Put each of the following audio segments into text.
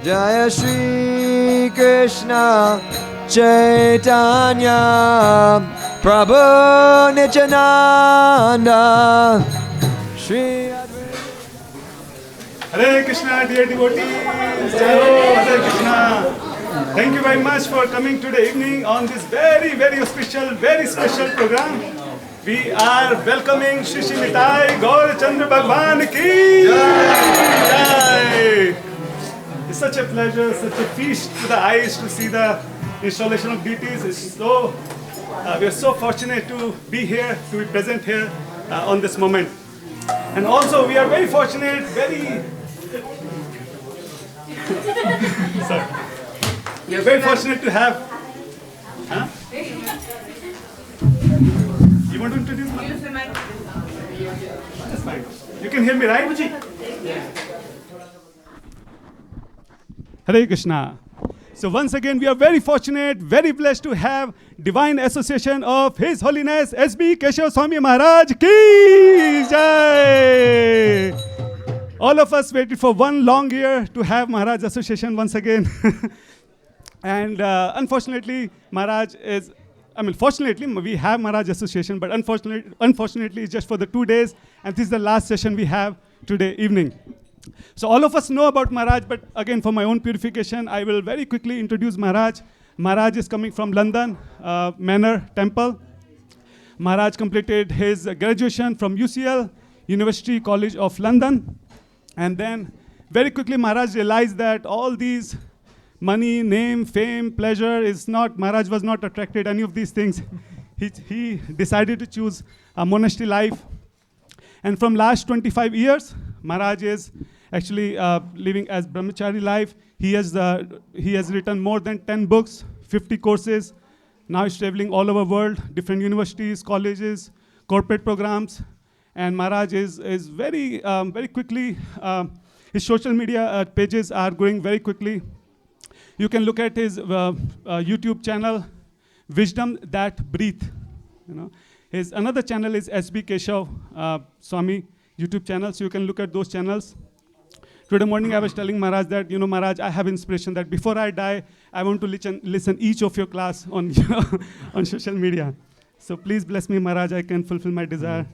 Jaya Shri Krishna Chaitanya Prabhu Nityananda Shri Hare Krishna, dear devotees. Jai Ho, Hare Krishna. Thank you very much for coming today evening on this very, very special program. We are welcoming Shri Shri Nitai Gaur Chandra Bhagavan Ki Jai. It's such a pleasure, such a feast to the eyes to see the installation of deities. We are so fortunate to be here, to be present here on this moment. And also we are very fortunate, we are very fortunate to have. You want to introduce me? That's fine. You can hear me, right? Hare Krishna. So once again, we are very fortunate, very blessed to have Divine Association of His Holiness S.B. Kesava Swami Maharaj Ki Jai. All of us waited for one long year to have Maharaj Association once again. And unfortunately, fortunately, we have Maharaj Association, but unfortunately, it's just for the 2 days, and this is the last session we have today evening. So all of us know about Maharaj, but again, for my own purification, I will very quickly introduce Maharaj. Maharaj is coming from London, Manor Temple. Maharaj completed his graduation from UCL, University College of London. And then very quickly, Maharaj realized that all these money, name, fame, pleasure Maharaj was not attracted any of these things. He decided to choose a monastery life. And from last 25 years, Maharaj is actually living as brahmachari life. He has written more than 10 books, 50 courses. Now he's traveling all over the world, different universities, colleges, corporate programs. And Maharaj is very quickly, his social media pages are growing very quickly. You can look at his YouTube channel, Wisdom That Breathe. His another channel is S.B. Kesava Swami YouTube channel, so you can look at those channels. Today morning I was telling Maharaj that, Maharaj, I have inspiration that before I die, I want to listen each of your class on, on social media. So please bless me, Maharaj, I can fulfill my desire.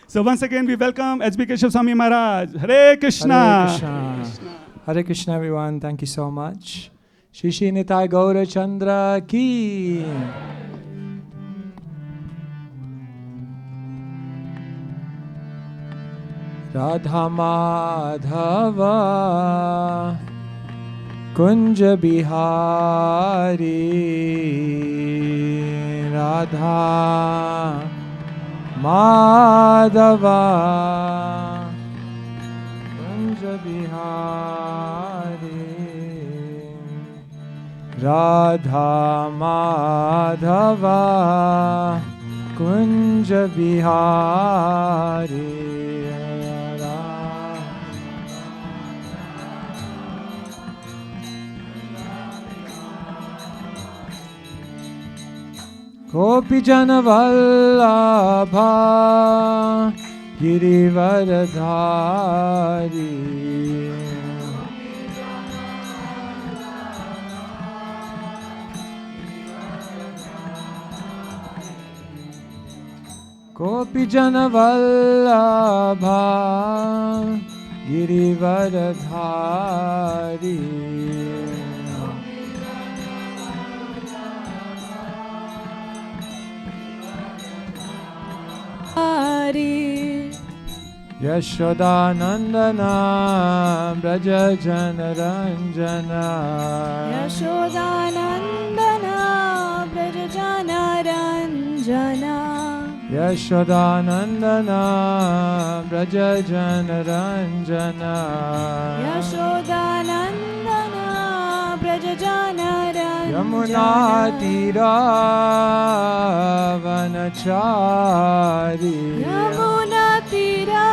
So once again, we welcome S.B. Kesava Swami Maharaj. Hare Krishna. Hare Krishna. Hare Krishna, everyone. Thank you so much. Shri Shri Nitai Gaur Chandra Ki. Radha Madhava Kunja Bihari Radha Madhava Kunja Bihari Radha Madhava Kunja Bihari Gopi Jana Vallabha Girivaradhari Gopi Jana Vallabha Girivaradhari Yashoda Nandana Braja Jana Ranjana Yashoda Nandana Braja Jana Ranjana Yashoda Nandana Braja Jana Ranjana Yashoda Nandana Braja Jana Ranjana Yamuna Tira Vanachari Yamuna Tira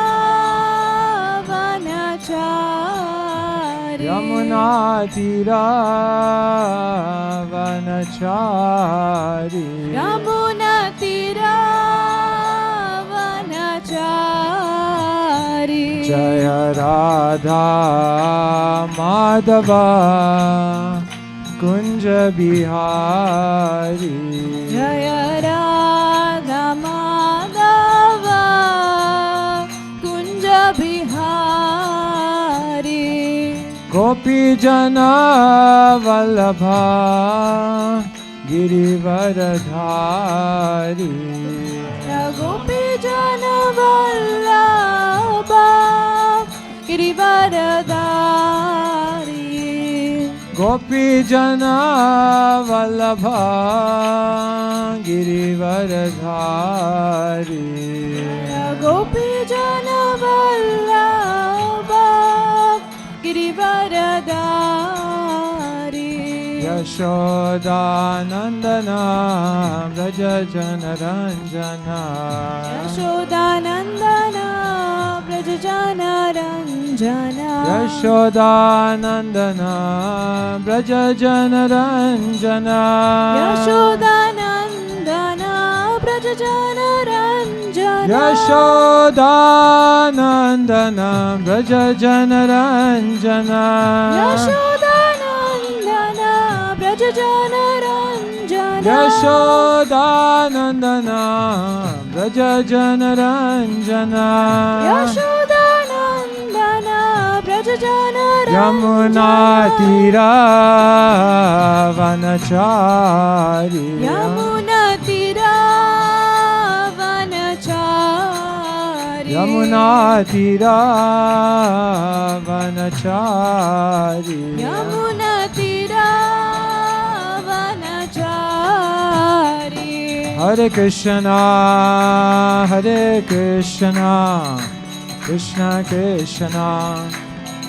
Vanachari Yamuna Tira Vanachari Yamuna Tira Vanachari Jaya Radha Madhava Kunja Bihari Jaya Radha Madhava Kunja Bihari Gopi Jana Vallabha Girivaradhari Gopi Jana Vallabha Girivaradhari Gopi Jana Vallabha Girivaradhari Gopi Jana Vallabha Girivaradhari Yashodanandana Braja Janaranjana Yashodanandana Braja Janaranjana Yashodanandana Braja Janaranjana Yashodanandana Braja Janaranjana Yashodanandana Braja Janaranjana Yashodanandana Braja Janaranjana Yashodanandana Braja Janaranjana Yashodanandana Braja Janaranjana Yamuna Tira Vanachari Yamuna Tira Vanachari Yamuna Tira Vanachari Yamuna Tira Vanachari Hare Krishna Hare Krishna Krishna Krishna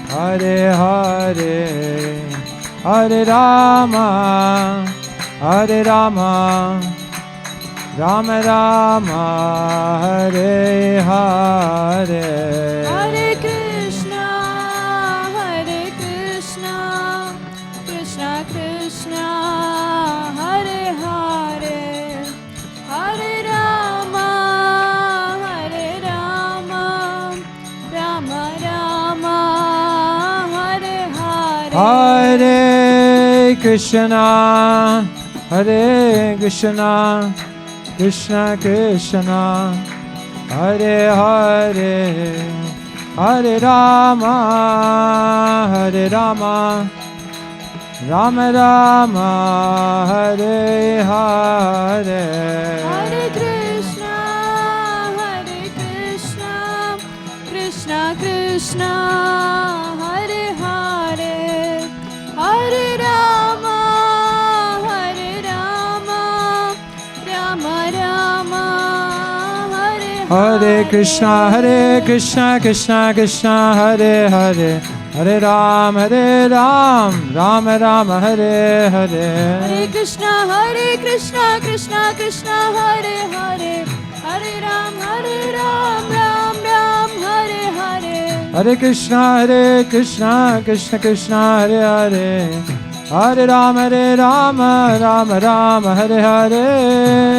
Hare Hare Hare Rama Hare Rama Rama Rama Hare Hare Hare Krishna Krishna Krishna Hare Hare Hare Rama Rama Rama Hare Hare Hare Krishna Hare Krishna Krishna Krishna Hare Hare Hare Rama Rama Rama Hare Hare Hare Krishna Krishna Krishna Hare Hare Hare Rama Rama Rama Hare Hare Krishna Krishna Krishna Hare Hare Hare Ram Rama Rama Hare Hare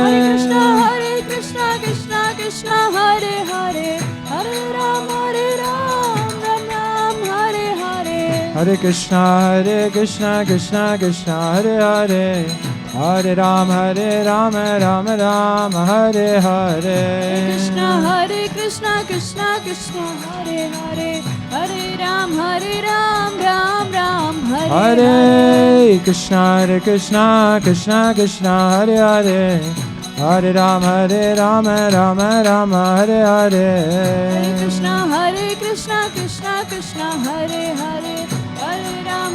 Hare Krishna Krishna Krishna Hare Hare Hare Ram Ram Hare Hare Hare Krishna Krishna Krishna Hare Hare Hare Ram Rama Hare Hare Hare Krishna Krishna Hare Hare Hare Ram Ram Hare Hare Hare Krishna Krishna Hare Hare Hare Ram Rama Hare Hare Krishna Krishna Hare Hare Hare Ram Ram Hare Hare Krishna Krishna Hare Hare Hare Ram Rama Hare Hare Hare Krishna Krishna Hare Hare Hare Ram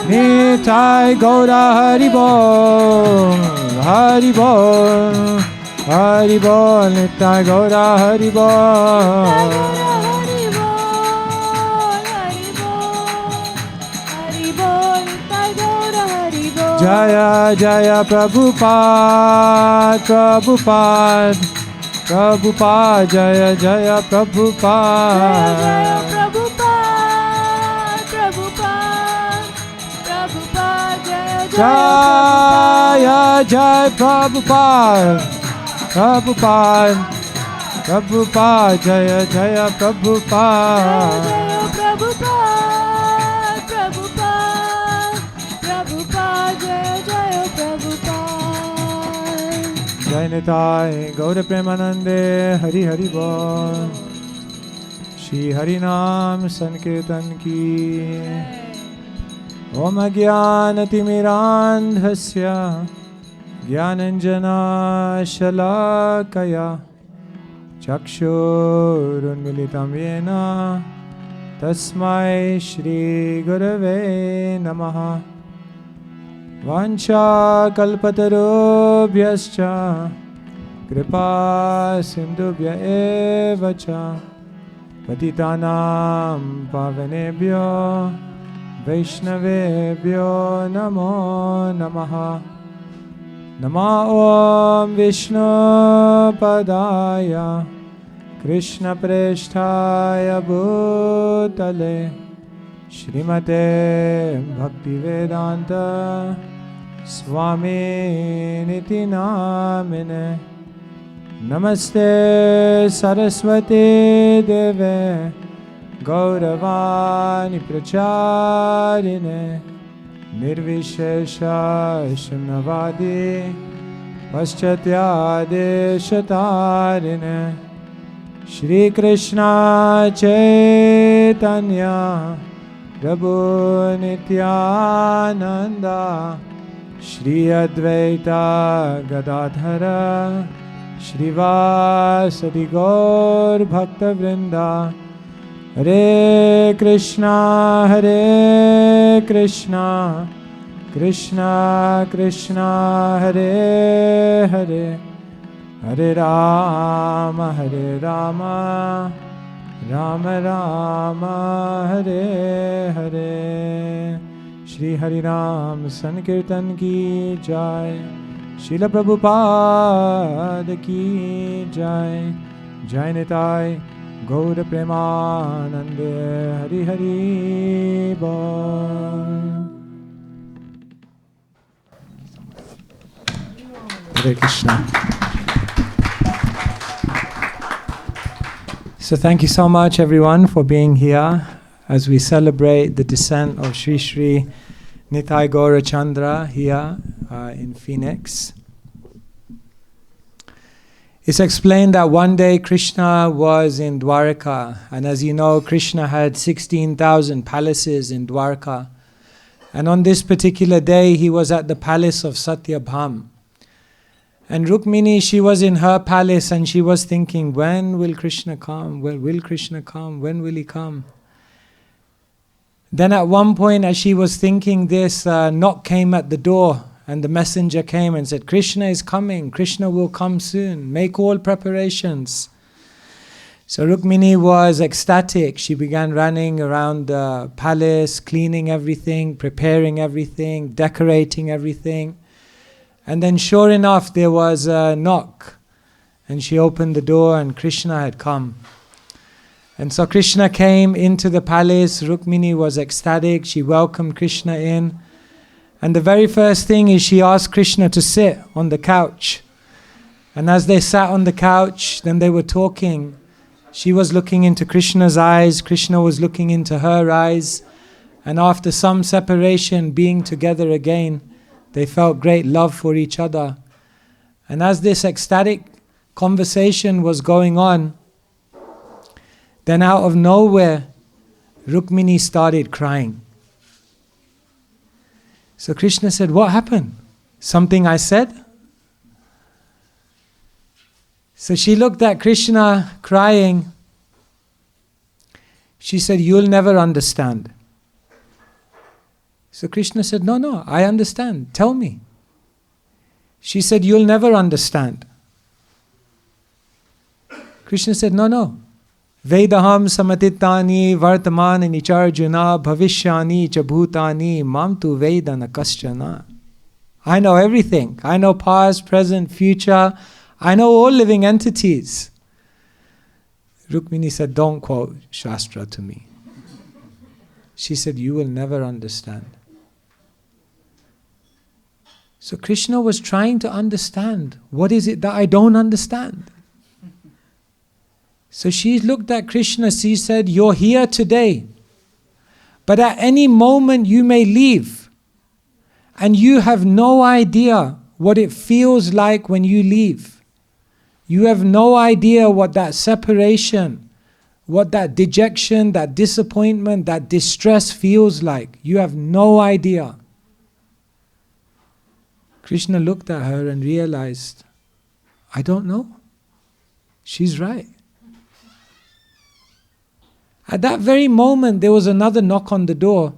Nitai Gaura Hari Bol Hari Bol Hari Bol Nitai Gaura Hari Bol Jaya Jaya Prabhupada Jaya Jaya Prabhupada Jaya Jaya Prabhupada Prabhupada, Jaya Jaya Prabhupada. Jaya Prabhupada, Prabhupada, Prabhupada, Jaya Jaya Prabhupada. Jai Nitai Gaura Premanande Hari Hari Bol. Shri Hari Nam Sankirtan Ki. Om Agyanatimirandhasya Gyananjana Shalakaya Chakshurunmilitam Yena Tasmai Shri Gurave Namaha. Vancha kalpatarobhyascha kripa sindhubhya eva cha patitanam pavanebhyo vaishnavebhyo namo namaha. Nama om Vishnu padaya Krishna presthaya bhutale Shrimate Bhaktivedanta Swami niti namine. Namaste Saraswati Deve Gauravani Pracharine Nirvishesha Shunnavadi Paschatya Deshatarine. Shri Krishna Chaitanya Prabhu Nityananda Shri Advaita Gadadhara Shrivasadi Gaur Bhakta Vrinda. Hare Krishna Krishna Krishna Hare Hare Hare Rama Rama Rama Hare Hare. Shri Hari Ram Sankirtan Ki Jai. Srila Prabhupada Ki Jai. Jai Nitai Gaur Premanande Hari Hari Bol. Hare Krishna. So thank you so much everyone for being here as we celebrate the descent of Sri Sri Nitai Gaura Chandra here in Phoenix. It's explained that one day Krishna was in Dwarka, and as you know, Krishna had 16,000 palaces in Dwarka. And on this particular day, he was at the palace of Satyabham. And Rukmini, she was in her palace and she was thinking, when will Krishna come? Will Krishna come? When will he come? Then at one point, as she was thinking this, a knock came at the door. And the messenger came and said, Krishna is coming, Krishna will come soon, make all preparations. So Rukmini was ecstatic. She began running around the palace, cleaning everything, preparing everything, decorating everything. And then sure enough, there was a knock. And she opened the door and Krishna had come. And so Krishna came into the palace. Rukmini was ecstatic. She welcomed Krishna in. And the very first thing is she asked Krishna to sit on the couch. And as they sat on the couch, then they were talking. She was looking into Krishna's eyes, Krishna was looking into her eyes. And after some separation, being together again, they felt great love for each other. And as this ecstatic conversation was going on, then out of nowhere, Rukmini started crying. So Krishna said, what happened? Something I said? So she looked at Krishna crying. She said, you'll never understand. So Krishna said, no, I understand. Tell me. She said, you'll never understand. Krishna said, no. Vedaham samatitani vartamani nicharjuna bhavishyani cha bhutani mam tu vedana kaschana. I know everything. I know past, present, future. I know all living entities. Rukmini said, don't quote Shastra to me. She said, you will never understand. So Krishna was trying to understand, what is it that I don't understand? So she looked at Krishna, she said, "You're here today, but at any moment you may leave. And you have no idea what it feels like when you leave. You have no idea what that separation, what that dejection, that disappointment, that distress feels like. You have no idea." Krishna looked at her and realized, I don't know. She's right. At that very moment, there was another knock on the door,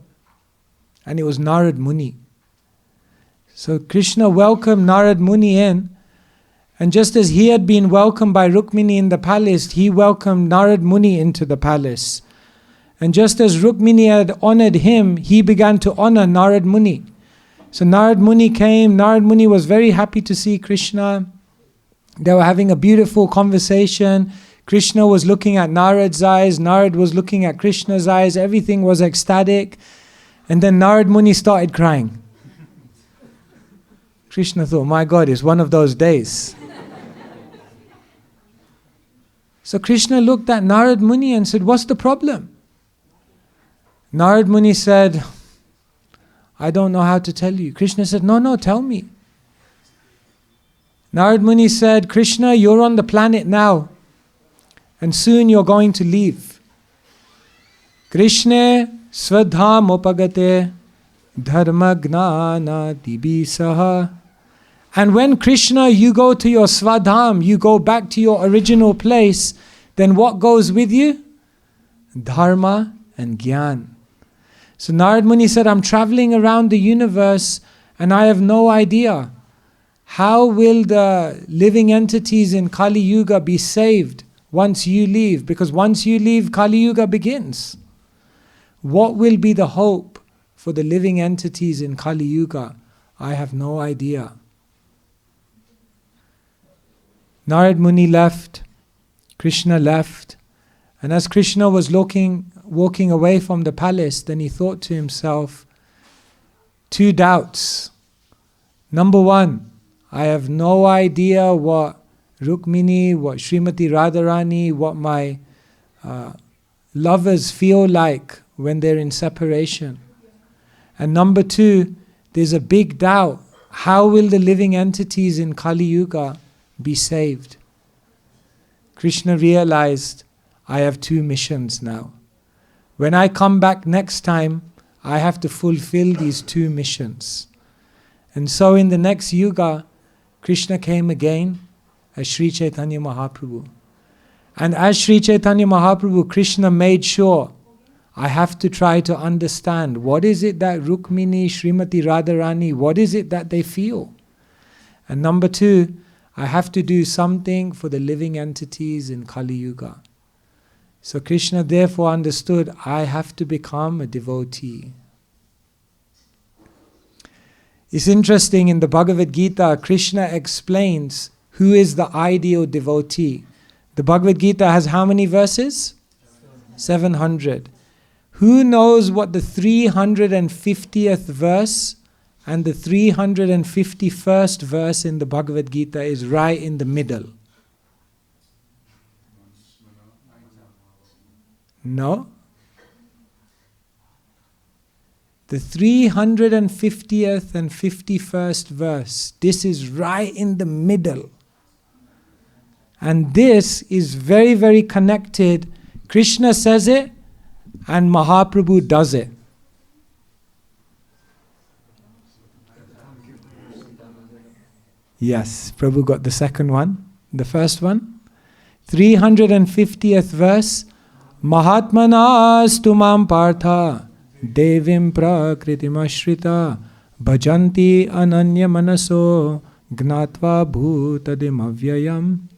and it was Narad Muni. So Krishna welcomed Narad Muni in, and just as he had been welcomed by Rukmini in the palace, he welcomed Narad Muni into the palace. And just as Rukmini had honored him, he began to honor Narad Muni. So Narad Muni came. Narad Muni was very happy to see Krishna. They were having a beautiful conversation. Krishna was looking at Narad's eyes. Narad was looking at Krishna's eyes. Everything was ecstatic. And then Narad Muni started crying. Krishna thought, my God, it's one of those days. So Krishna looked at Narad Muni and said, "What's the problem?" Narad Muni said, "I don't know how to tell you." Krishna said, No, tell me. Narad Muni said, "Krishna, you're on the planet now, and soon you're going to leave. Krishna swadham upagate dharma gnana dibisaha." And when Krishna, you go to your swadham, you go back to your original place, then what goes with you? Dharma and Gyan. So Narad Muni said, "I'm traveling around the universe and I have no idea. How will the living entities in Kali Yuga be saved once you leave? Because once you leave, Kali Yuga begins. What will be the hope for the living entities in Kali Yuga? I have no idea." Narad Muni left, Krishna left, and as Krishna was walking away from the palace, then he thought to himself, two doubts. Number one, I have no idea what Rukmini, what Srimati Radharani, what my lovers feel like when they're in separation. And number two, there's a big doubt. How will the living entities in Kali Yuga be saved? Krishna realized, I have two missions now. When I come back next time, I have to fulfill these two missions. And so in the next yuga, Krishna came again as Sri Chaitanya Mahaprabhu. And as Sri Chaitanya Mahaprabhu, Krishna made sure, I have to try to understand what is it that Rukmini, Srimati Radharani, what is it that they feel? And number two, I have to do something for the living entities in Kali Yuga. So Krishna therefore understood, I have to become a devotee. It's interesting, in the Bhagavad Gita, Krishna explains who is the ideal devotee. The Bhagavad Gita has how many verses? 700. Who knows what the 350th verse and the 351st verse in the Bhagavad Gita is right in the middle? No? The 350th and 51st verse, this is right in the middle. And this is very, very connected. Krishna says it and Mahaprabhu does it. Yes, Prabhu got the second one. The first one, 350th verse, Mahatmanas tumam partha devim prakritim ashrita bhajanti ananya manaso gnatva bhutadim avyayam.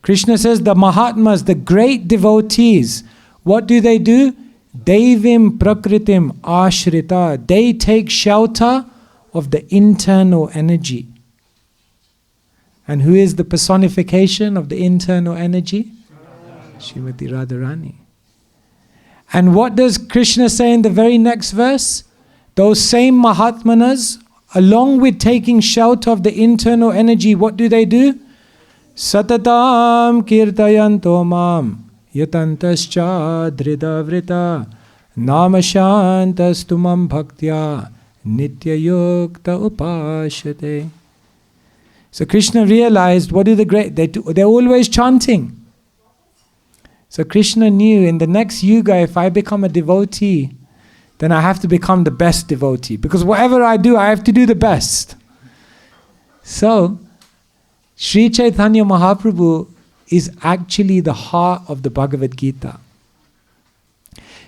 Krishna says the Mahatmas, the great devotees, what do? Devim prakritim ashrita. They take shelter of the internal energy. And who is the personification of the internal energy? Srimati Radharani. And what does Krishna say in the very next verse? Those same Mahatmanas, along with taking shelter of the internal energy, what do? Satatam kirtayanto mam yatantascha dhridavrita namashantastumam bhaktya nityayukta upashate. So Krishna realized, what do the great, they're always chanting. So Krishna knew in the next yuga, if I become a devotee, then I have to become the best devotee. Because whatever I do, I have to do the best. So, Sri Chaitanya Mahaprabhu is actually the heart of the Bhagavad Gita.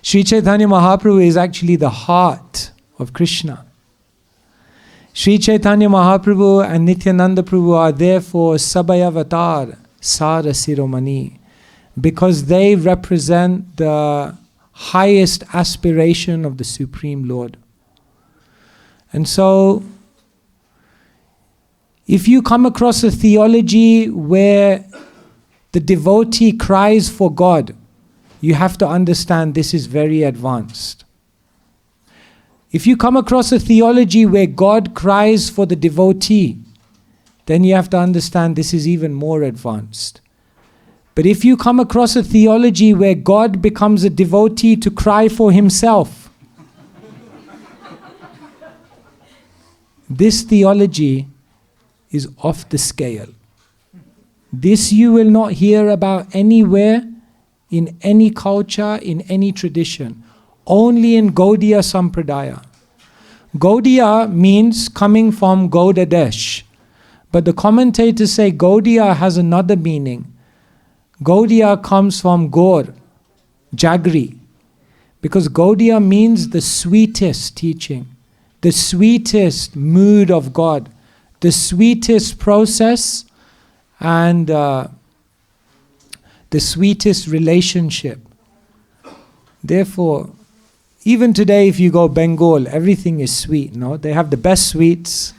Sri Chaitanya Mahaprabhu is actually the heart of Krishna. Sri Chaitanya Mahaprabhu and Nityananda Prabhu are therefore Sabhayavatar, Sara Siromani, because they represent the highest aspiration of the Supreme Lord. And so, if you come across a theology where the devotee cries for God, you have to understand this is very advanced. If you come across a theology where God cries for the devotee, then you have to understand this is even more advanced. But if you come across a theology where God becomes a devotee to cry for himself, this theology is off the scale. This you will not hear about anywhere, in any culture, in any tradition. Only in Gaudiya Sampradaya. Gaudiya means coming from Gaudadesh. But the commentators say Gaudiya has another meaning. Gaudiya comes from Gaur, Jagri. Because Gaudiya means the sweetest teaching, the sweetest mood of God, the sweetest process, and the sweetest relationship. Therefore, even today if you go Bengal, everything is sweet, no? They have the best sweets,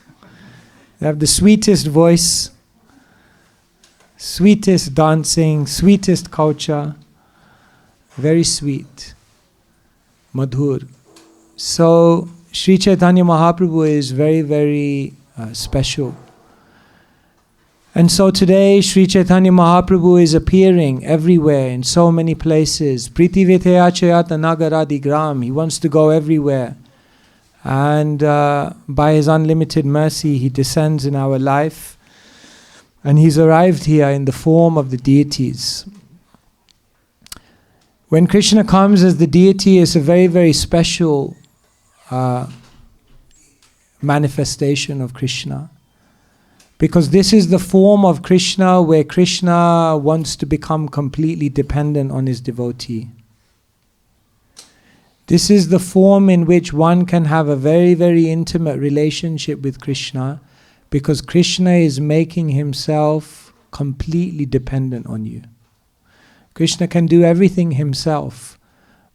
they have the sweetest voice, sweetest dancing, sweetest culture, very sweet, madhur. So, Sri Chaitanya Mahaprabhu is very, very special. And so today, Sri Chaitanya Mahaprabhu is appearing everywhere, in so many places. Priti Vitaya Chayata Nagaradi Gram. He wants to go everywhere. And by His unlimited mercy, He descends in our life. And He's arrived here in the form of the deities. When Krishna comes as the deity, it's a very, very special manifestation of Krishna. Because this is the form of Krishna where Krishna wants to become completely dependent on his devotee. This is the form in which one can have a very, very intimate relationship with Krishna, because Krishna is making himself completely dependent on you. Krishna can do everything himself,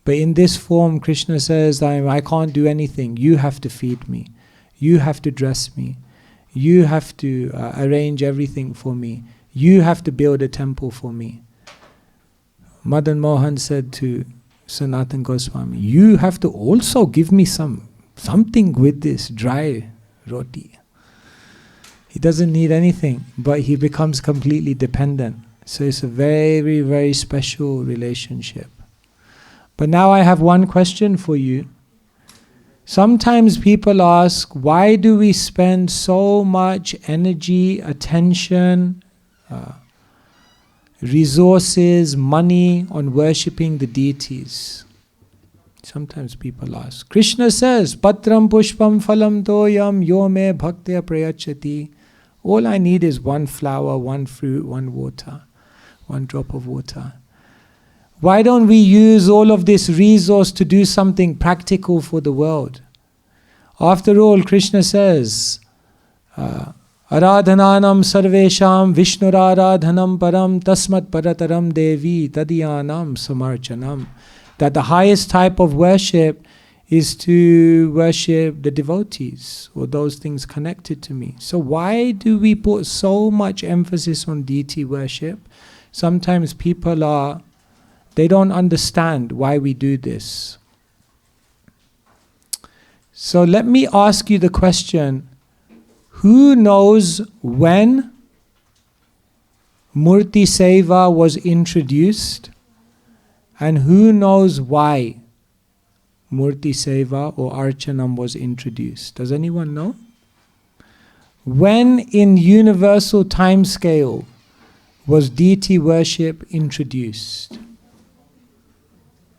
but in this form Krishna says, I can't do anything, you have to feed me, you have to dress me, you have to arrange everything for me, you have to build a temple for me. Madan Mohan said to Sanatan Goswami, you have to also give me something with this dry roti. He doesn't need anything, but he becomes completely dependent. So it's a very, very special relationship. But now I have one question for you. Sometimes people ask, why do we spend so much energy, attention, resources, money on worshipping the deities? Sometimes people ask. Krishna says, Patram pushpam phalam toyam yo me bhaktya prayachati. All I need is one flower, one fruit, one water, one drop of water. Why don't we use all of this resource to do something practical for the world? After all, Krishna says, Aradhananam sarvesham Vishnuradhanam param tasmat parataram devi tadiyanam samarchanam. That the highest type of worship is to worship the devotees or those things connected to me. So why do we put so much emphasis on deity worship? Sometimes people they don't understand why we do this. So let me ask you the question, who knows when Murti Seva was introduced And who knows why Murti Seva or Archanam was introduced? Does anyone know? When in universal time scale was deity worship introduced?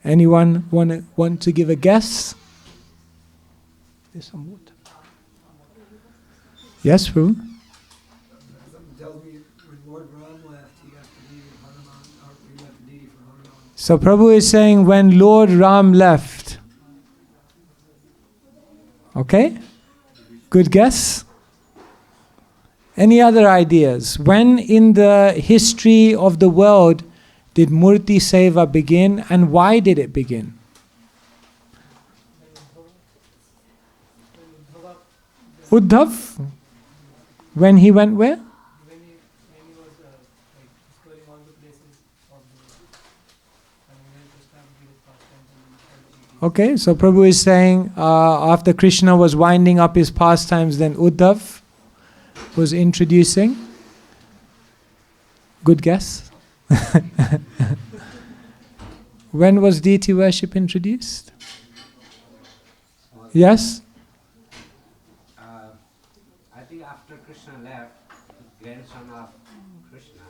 Anyone want to give a guess? There's some water. Yes, Prabhu? Something tells me when Lord Ram left, he got the deity of Hanuman, or he left the deity for Hanuman. So Prabhu is saying when Lord Ram left. Okay? Good guess? Any other ideas? When in the history of the world did Murti Seva begin, and why did it begin? Uddhav? When he went where? When he was exploring all the places of the world. And when Krishna did his pastimes and Okay, so Prabhu is saying after Krishna was winding up his pastimes, then Uddhav was introducing. Good guess. When was deity worship introduced? Yes? I think after Krishna left, grandson of Krishna,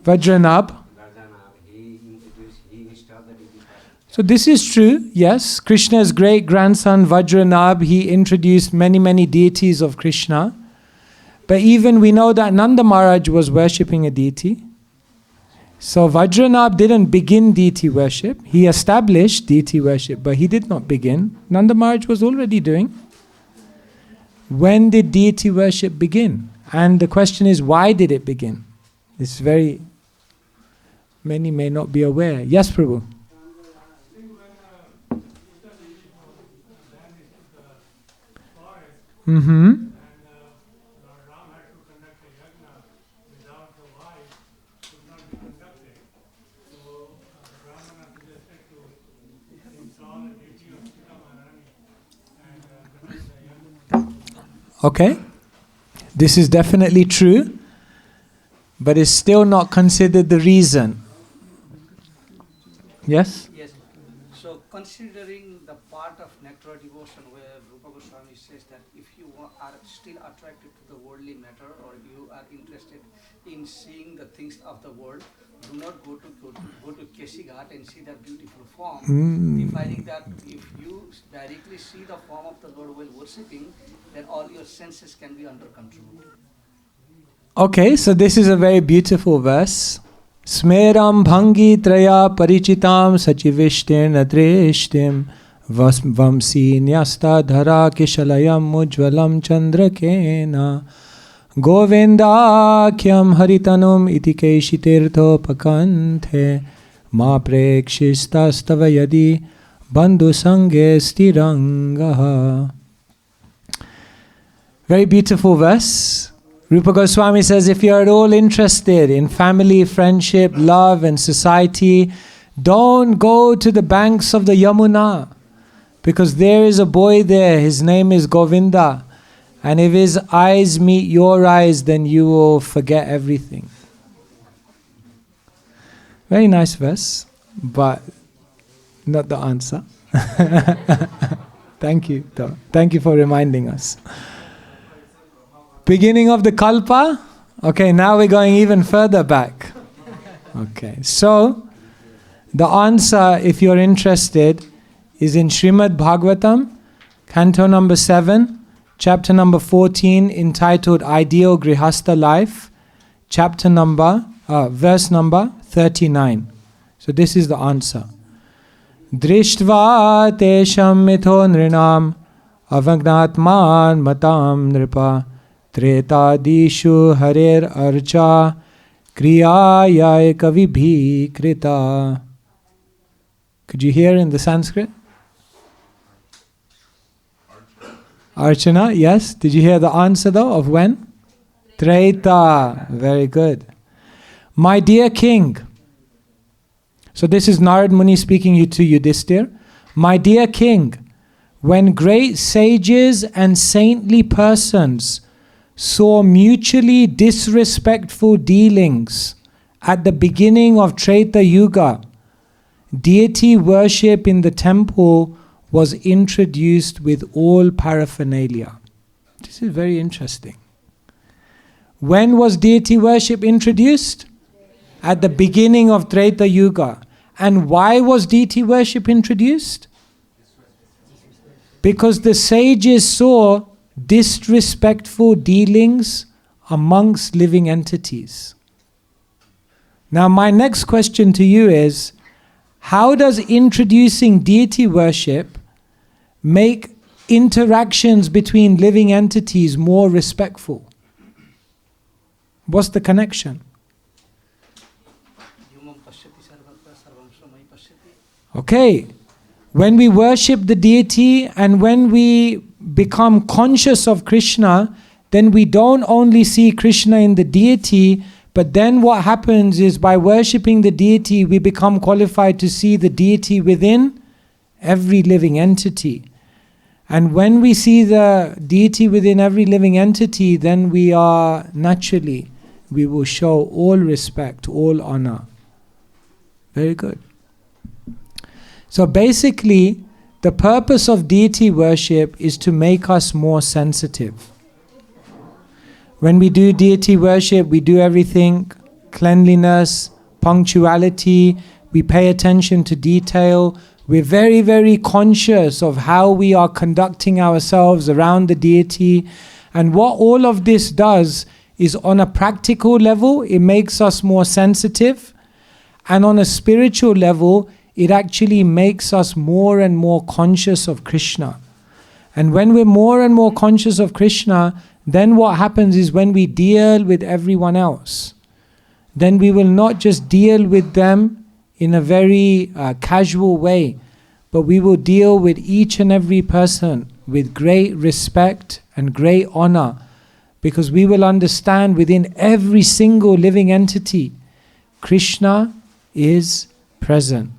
Vajranabh. he installed the deity. So this is true, yes. Krishna's great grandson Vajranabh, he introduced many deities of Krishna. But even we know that Nanda Maharaj was worshipping a deity. So Vajranabh didn't begin deity worship. He established deity worship, but he did not begin. Nanda Maharaj was already doing. When did deity worship begin? And the question is, why did it begin? It's very, many may not be aware. Yes, Prabhu? Mm-hmm. Okay, this is definitely true, but it's still not considered the reason. Yes? Yes. So considering the part of nectar devotion where Rupa Goswami says that if you are still attracted to the worldly matter, or if you are interested in seeing the things of the world, do not go to Kesighat and see that beautiful form. Defining that if you directly see the form of the Lord while worshipping, then all your senses can be under control. Okay, so this is a very beautiful verse. Smeram bhangi traya parichitam sachivishtirna drishtim vamsi nyasta dhara kishalayam mujvalam chandrakena Govindakyam haritanum iti keshitirtho pakanthe ma prekshistastava yadi bandhu sange stirangaha. Very beautiful verse. Rupa Goswami says, if you are at all interested in family, friendship, love and society, don't go to the banks of the Yamuna, because there is a boy there, his name is Govinda. And if his eyes meet your eyes, then you will forget everything. Very nice verse, but not the answer. Thank you, though. Thank you for reminding us. Beginning of the Kalpa? Okay, now we're going even further back. Okay, so the answer, if you're interested, is in Srimad Bhagavatam, canto number 7, chapter number 14, entitled Ideal Grihastha Life, verse number 39. So this is the answer. Drishtva tesham mitho nrinam avagnatman matam nripa tretadishu harer archa kriyaya kavibhi krita. Could you hear in the Sanskrit? Archana, yes. Did you hear the answer though of when? Treta. Very good. My dear king. So this is Narad Muni speaking to Yudhishthir. My dear king, when great sages and saintly persons saw mutually disrespectful dealings at the beginning of Treta Yuga deity worship in the temple was introduced with all paraphernalia. This is very interesting. When was deity worship introduced? At the beginning of Treta Yuga. And why was deity worship introduced? Because the sages saw disrespectful dealings amongst living entities. Now my next question to you is, how does introducing deity worship make interactions between living entities more respectful? What's the connection? Okay, when we worship the deity and when we become conscious of Krishna, then we don't only see Krishna in the deity, but then what happens is by worshipping the deity, we become qualified to see the deity within every living entity. And when we see the deity within every living entity, then we will show all respect, all honor. Very good. So basically, the purpose of deity worship is to make us more sensitive. When we do deity worship, we do everything, cleanliness, punctuality, we pay attention to detail. We're very, very conscious of how we are conducting ourselves around the deity. And what all of this does is, on a practical level, it makes us more sensitive. And on a spiritual level, it actually makes us more and more conscious of Krishna. And when we're more and more conscious of Krishna, then what happens is when we deal with everyone else, then we will not just deal with them in a very casual way, but we will deal with each and every person with great respect and great honor, because we will understand within every single living entity, Krishna is present.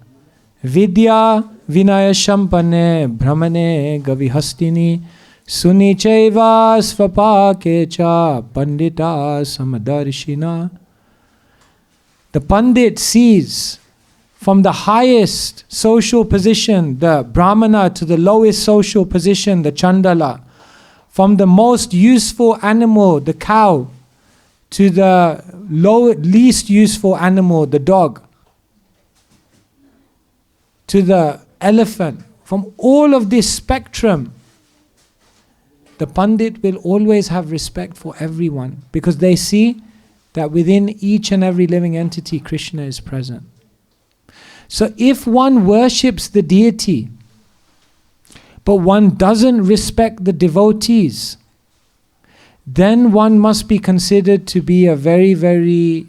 Vidya vinaya shampane brahmane gavihastini suni chaiva svapake cha pandita samadarshina. The Pandit sees from the highest social position, the Brahmana, to the lowest social position, the Chandala, from the most useful animal, the cow, to the least useful animal, the dog, to the elephant. From all of this spectrum, the Pandit will always have respect for everyone, because they see that within each and every living entity, Krishna is present. So if one worships the deity, but one doesn't respect the devotees, then one must be considered to be a very, very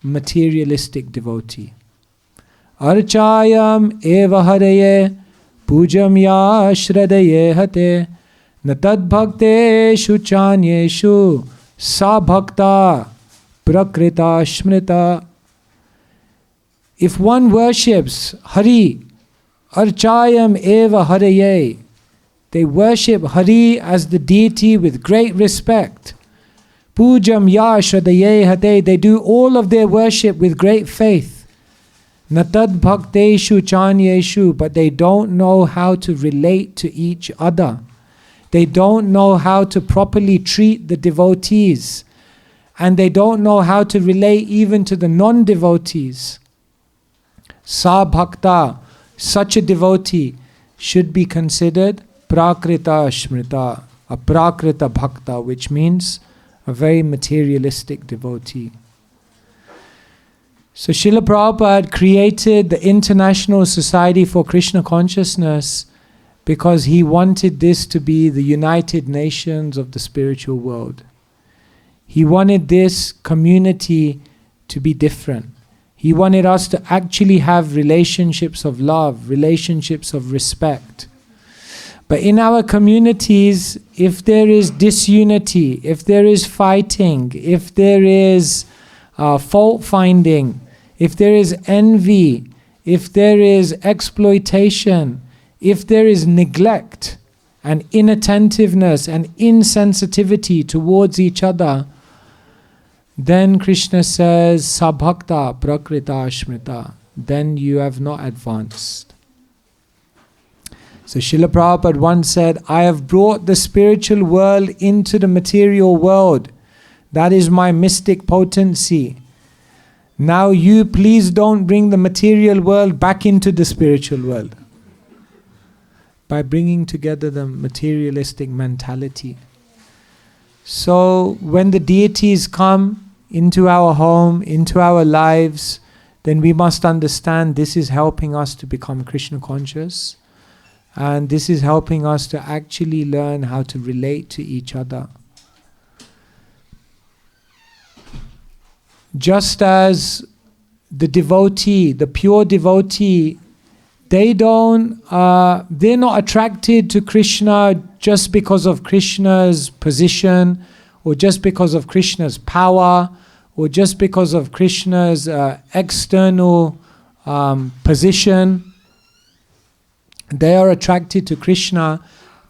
materialistic devotee. Archayam eva Hare pujam ya shradaye hate natad bhakteshu chanyeshu sa bhakta prakrita smrita. If one worships Hari, Archayam eva Hare, they worship Hari as the deity with great respect. Pujam ya shradaye hate, they do all of their worship with great faith. Natad bhakteshu chanyeshu, but they don't know how to relate to each other. They don't know how to properly treat the devotees. And they don't know how to relate even to the non-devotees. Sa bhakta, such a devotee, should be considered prakrita smrita, a prakrita bhakta, which means a very materialistic devotee. So Srila Prabhupada created the International Society for Krishna Consciousness because he wanted this to be the United Nations of the spiritual world. He wanted this community to be different. He wanted us to actually have relationships of love, relationships of respect. But in our communities, if there is disunity, if there is fighting, if there is fault finding, if there is envy, if there is exploitation, if there is neglect and inattentiveness and insensitivity towards each other, then Krishna says, Sabhakta prakrita smrita. then you have not advanced. So Srila Prabhupada once said, I have brought the spiritual world into the material world. That is my mystic potency. Now you please don't bring the material world back into the spiritual world by bringing together the materialistic mentality. So when the deities come into our home, into our lives, then we must understand this is helping us to become Krishna conscious, and this is helping us to actually learn how to relate to each other. Just as the devotee, the pure devotee, they're not attracted to Krishna just because of Krishna's position, or just because of Krishna's power, or just because of Krishna's external position. They are attracted to Krishna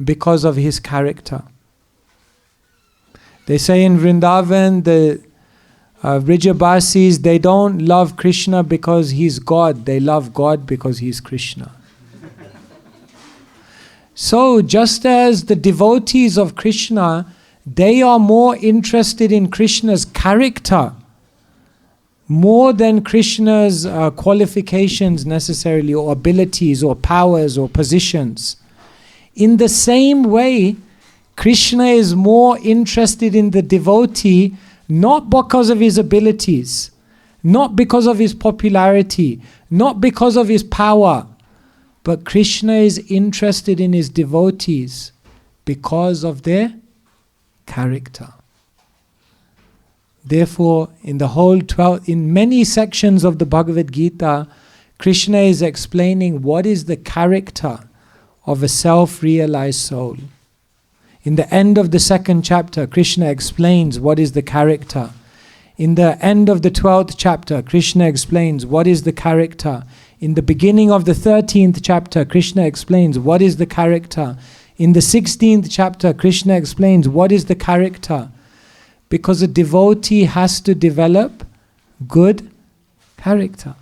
because of his character. They say in Vrindavan, the Vrijabasis, they don't love Krishna because he's God. They love God because he's Krishna. So just as the devotees of Krishna, they are more interested in Krishna's character more than Krishna's qualifications necessarily, or abilities, or powers, or positions. In the same way, Krishna is more interested in the devotee not because of his abilities, not because of his popularity, not because of his power, but Krishna is interested in his devotees because of their character. Therefore, in many sections of the Bhagavad Gita, Krishna is explaining what is the character of a self-realized soul. In the end of the 2nd chapter, Krishna explains what is the character. In the end of the 12th chapter, Krishna explains what is the character. In the beginning of the 13th chapter, Krishna explains what is the character. In the 16th chapter, Krishna explains what is the character. Because a devotee has to develop good character.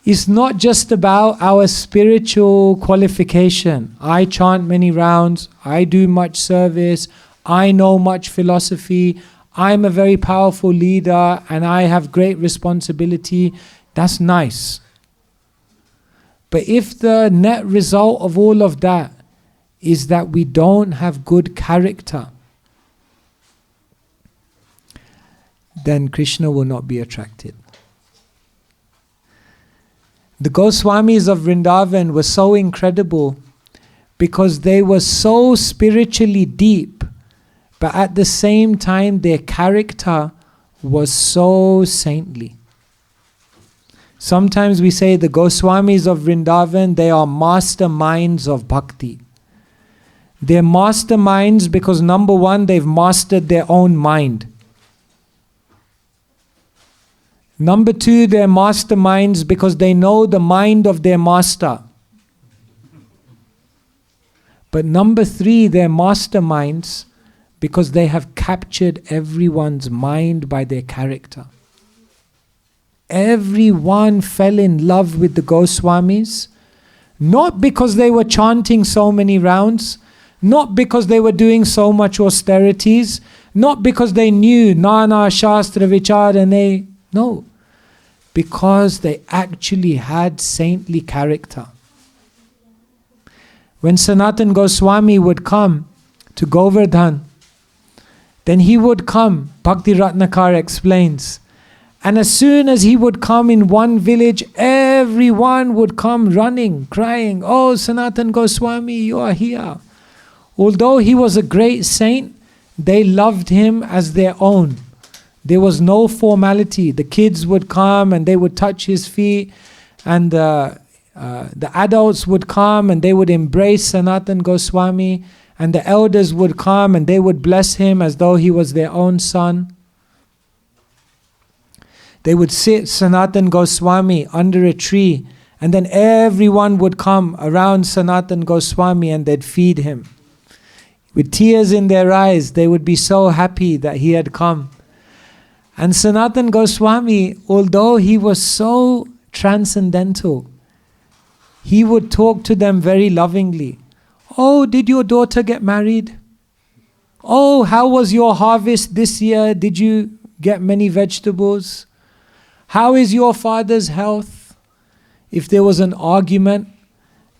It's not just about our spiritual qualification. I chant many rounds, I do much service, I know much philosophy, I'm a very powerful leader and I have great responsibility. That's nice. But if the net result of all of that is that we don't have good character, then Krishna will not be attracted. The Goswamis of Vrindavan were so incredible because they were so spiritually deep, but at the same time their character was so saintly. Sometimes we say the Goswamis of Vrindavan, they are masterminds of bhakti. They're masterminds because number one, they've mastered their own mind. Number two, they're masterminds because they know the mind of their master. But number three, they're masterminds because they have captured everyone's mind by their character. Everyone fell in love with the Goswamis, not because they were chanting so many rounds, not because they were doing so much austerities, not because they knew Nana Shastra Vicharane, no. Because they actually had saintly character. When Sanatan Goswami would come to Govardhan, then he would come, Bhakti Ratnakar explains, and as soon as he would come in one village, everyone would come running, crying, "Oh, Sanatan Goswami, you are here." Although he was a great saint, they loved him as their own. There was no formality. The kids would come and they would touch his feet, and the adults would come and they would embrace Sanatan Goswami, and the elders would come and they would bless him as though he was their own son. They would sit Sanatan Goswami under a tree, and then everyone would come around Sanatan Goswami and they'd feed him. With tears in their eyes, they would be so happy that he had come. And Sanatana Goswami, although he was so transcendental, he would talk to them very lovingly. Oh, did your daughter get married? Oh, how was your harvest this year? Did you get many vegetables? How is your father's health? If there was an argument,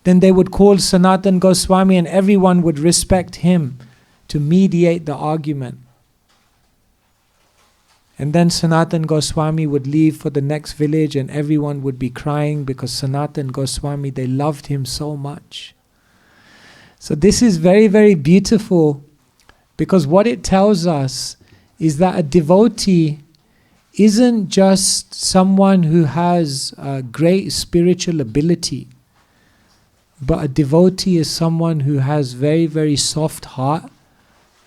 then they would call Sanatana Goswami and everyone would respect him to mediate the argument. And then Sanatana Goswami would leave for the next village and everyone would be crying because Sanatana Goswami, they loved him so much. So this is very, very beautiful, because what it tells us is that a devotee isn't just someone who has a great spiritual ability, but a devotee is someone who has very, very soft heart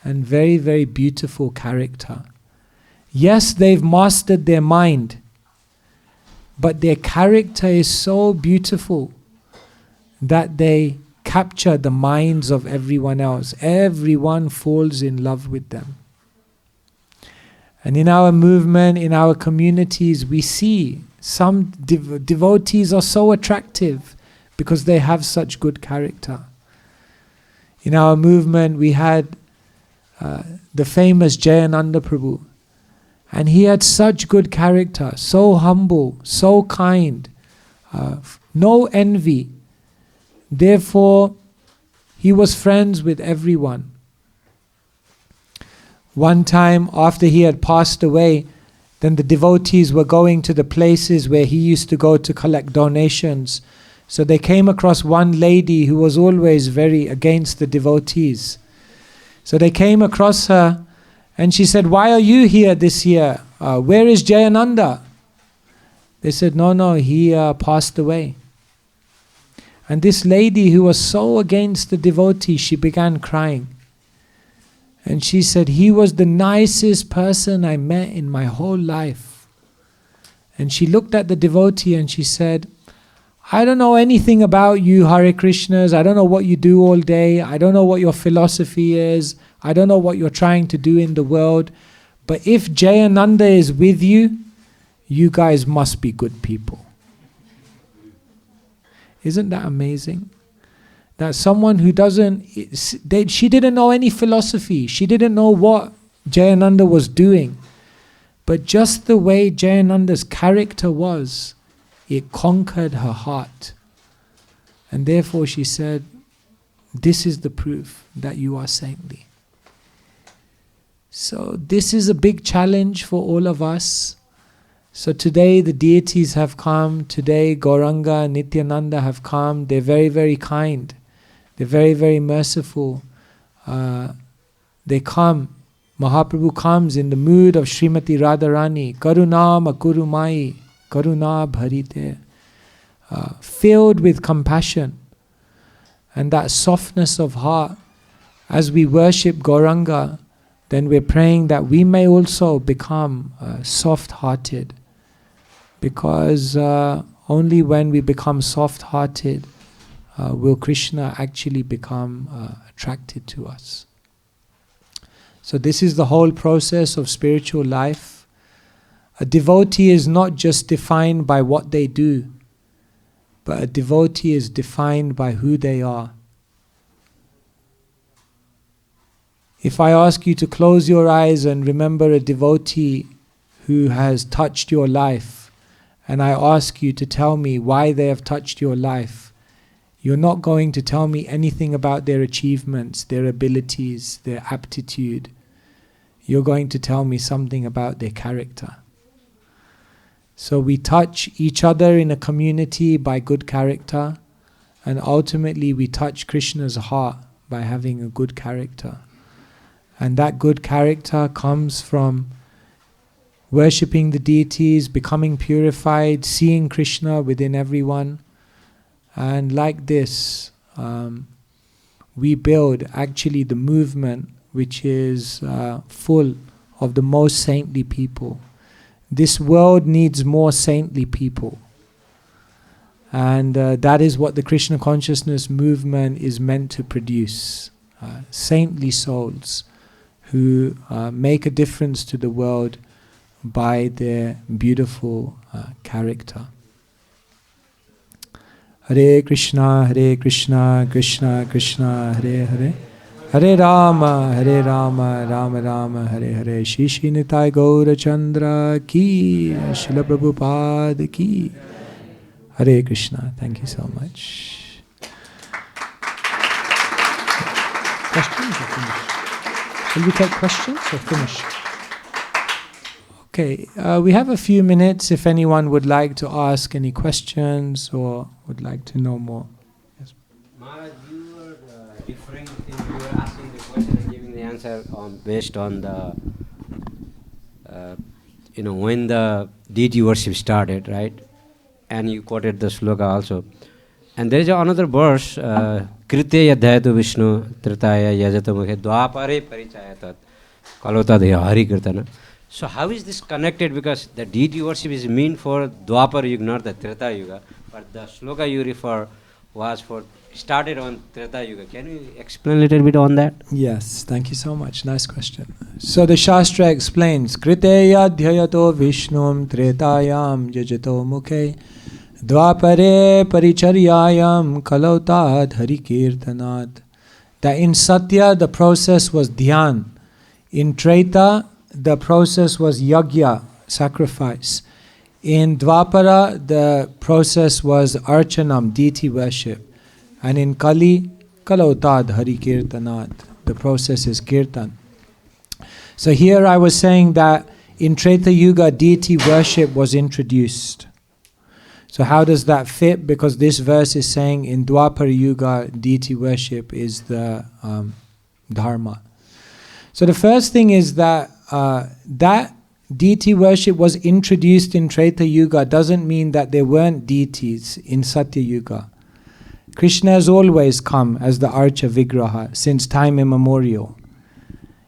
and very, very beautiful character. Yes, they've mastered their mind, but their character is so beautiful that they capture the minds of everyone else. Everyone falls in love with them. And in our movement, in our communities, we see some devotees are so attractive because they have such good character. In our movement, we had the famous Jayananda Prabhu. And he had such good character, so humble, so kind, no envy. Therefore, he was friends with everyone. One time, after he had passed away, then the devotees were going to the places where he used to go to collect donations. So they came across one lady who was always very against the devotees. So they came across her and she said, "Why are you here this year? Where is Jayananda?" They said, No, he passed away. And this lady who was so against the devotee, she began crying. And she said, "He was the nicest person I met in my whole life." And she looked at the devotee and she said, "I don't know anything about you Hare Krishnas. I don't know what you do all day. I don't know what your philosophy is. I don't know what you're trying to do in the world. But if Jayananda is with you, you guys must be good people." Isn't that amazing? That someone who she didn't know any philosophy. She didn't know what Jayananda was doing. But just the way Jayananda's character was, it conquered her heart. And therefore she said, "This is the proof that you are saintly." So this is a big challenge for all of us. So today the deities have come. Today Gauranga, Nityananda have come. They're very, very kind. They're very, very merciful. They come. Mahaprabhu comes in the mood of Srimati Radharani. Karuna makuru mai, karuna bharite. Filled with compassion. And that softness of heart. As we worship Gauranga, then we're praying that we may also become soft-hearted. Because only when we become soft-hearted will Krishna actually become attracted to us. So this is the whole process of spiritual life. A devotee is not just defined by what they do, but a devotee is defined by who they are. If I ask you to close your eyes and remember a devotee who has touched your life, and I ask you to tell me why they have touched your life, you're not going to tell me anything about their achievements, their abilities, their aptitude. You're going to tell me something about their character. So we touch each other in a community by good character, and ultimately we touch Krishna's heart by having a good character. And that good character comes from worshipping the deities, becoming purified, seeing Krishna within everyone. And like this, we build actually the movement which is full of the most saintly people. This world needs more saintly people. And that is what the Krishna consciousness movement is meant to produce. Saintly souls who make a difference to the world by their beautiful character. Hare Krishna, Krishna Krishna, Hare Hare, Hare Rama, Rama Rama, Hare Hare. Shishi Nitai Gaura Chandra ki, Srila Prabhupada ki. Hare Krishna. Thank you so much. Questions or finish? Will we take questions or finish? Okay, we have a few minutes if anyone would like to ask any questions or would like to know more. Yes. Maharaj, you were referring, you were asking the question and giving the answer based on the, when the deity worship started, right? And you quoted the sloka also. And there is another verse, Krite yadhayatu Vishnu tritaya yajato mukhe dvapare parichayatat kalota deha hari kirtana. So how is this connected? Because the deity worship is meant for Dwapara Yuga, not the Treta Yuga. But the sloka you refer was started on Treta Yuga. Can you explain a little bit on that? Yes, thank you so much. Nice question. So the Shastra explains, Kriteya dhyayato Vishnum tretayam jajato mukhe dvapare paricharyayam kalautad harikirtanat. That in Satya the process was dhyan. In Treta the process was yagya, sacrifice. In Dvapara, the process was archanam, deity worship. And in Kali, kalautad hari kirtanat, the process is kirtan. So here I was saying that in Treta Yuga, deity worship was introduced. So how does that fit? Because this verse is saying in Dwapara Yuga, deity worship is the dharma. So the first thing is that that deity worship was introduced in Treta Yuga doesn't mean that there weren't deities in Satya Yuga. Krishna has always come as the Archa Vigraha since time immemorial.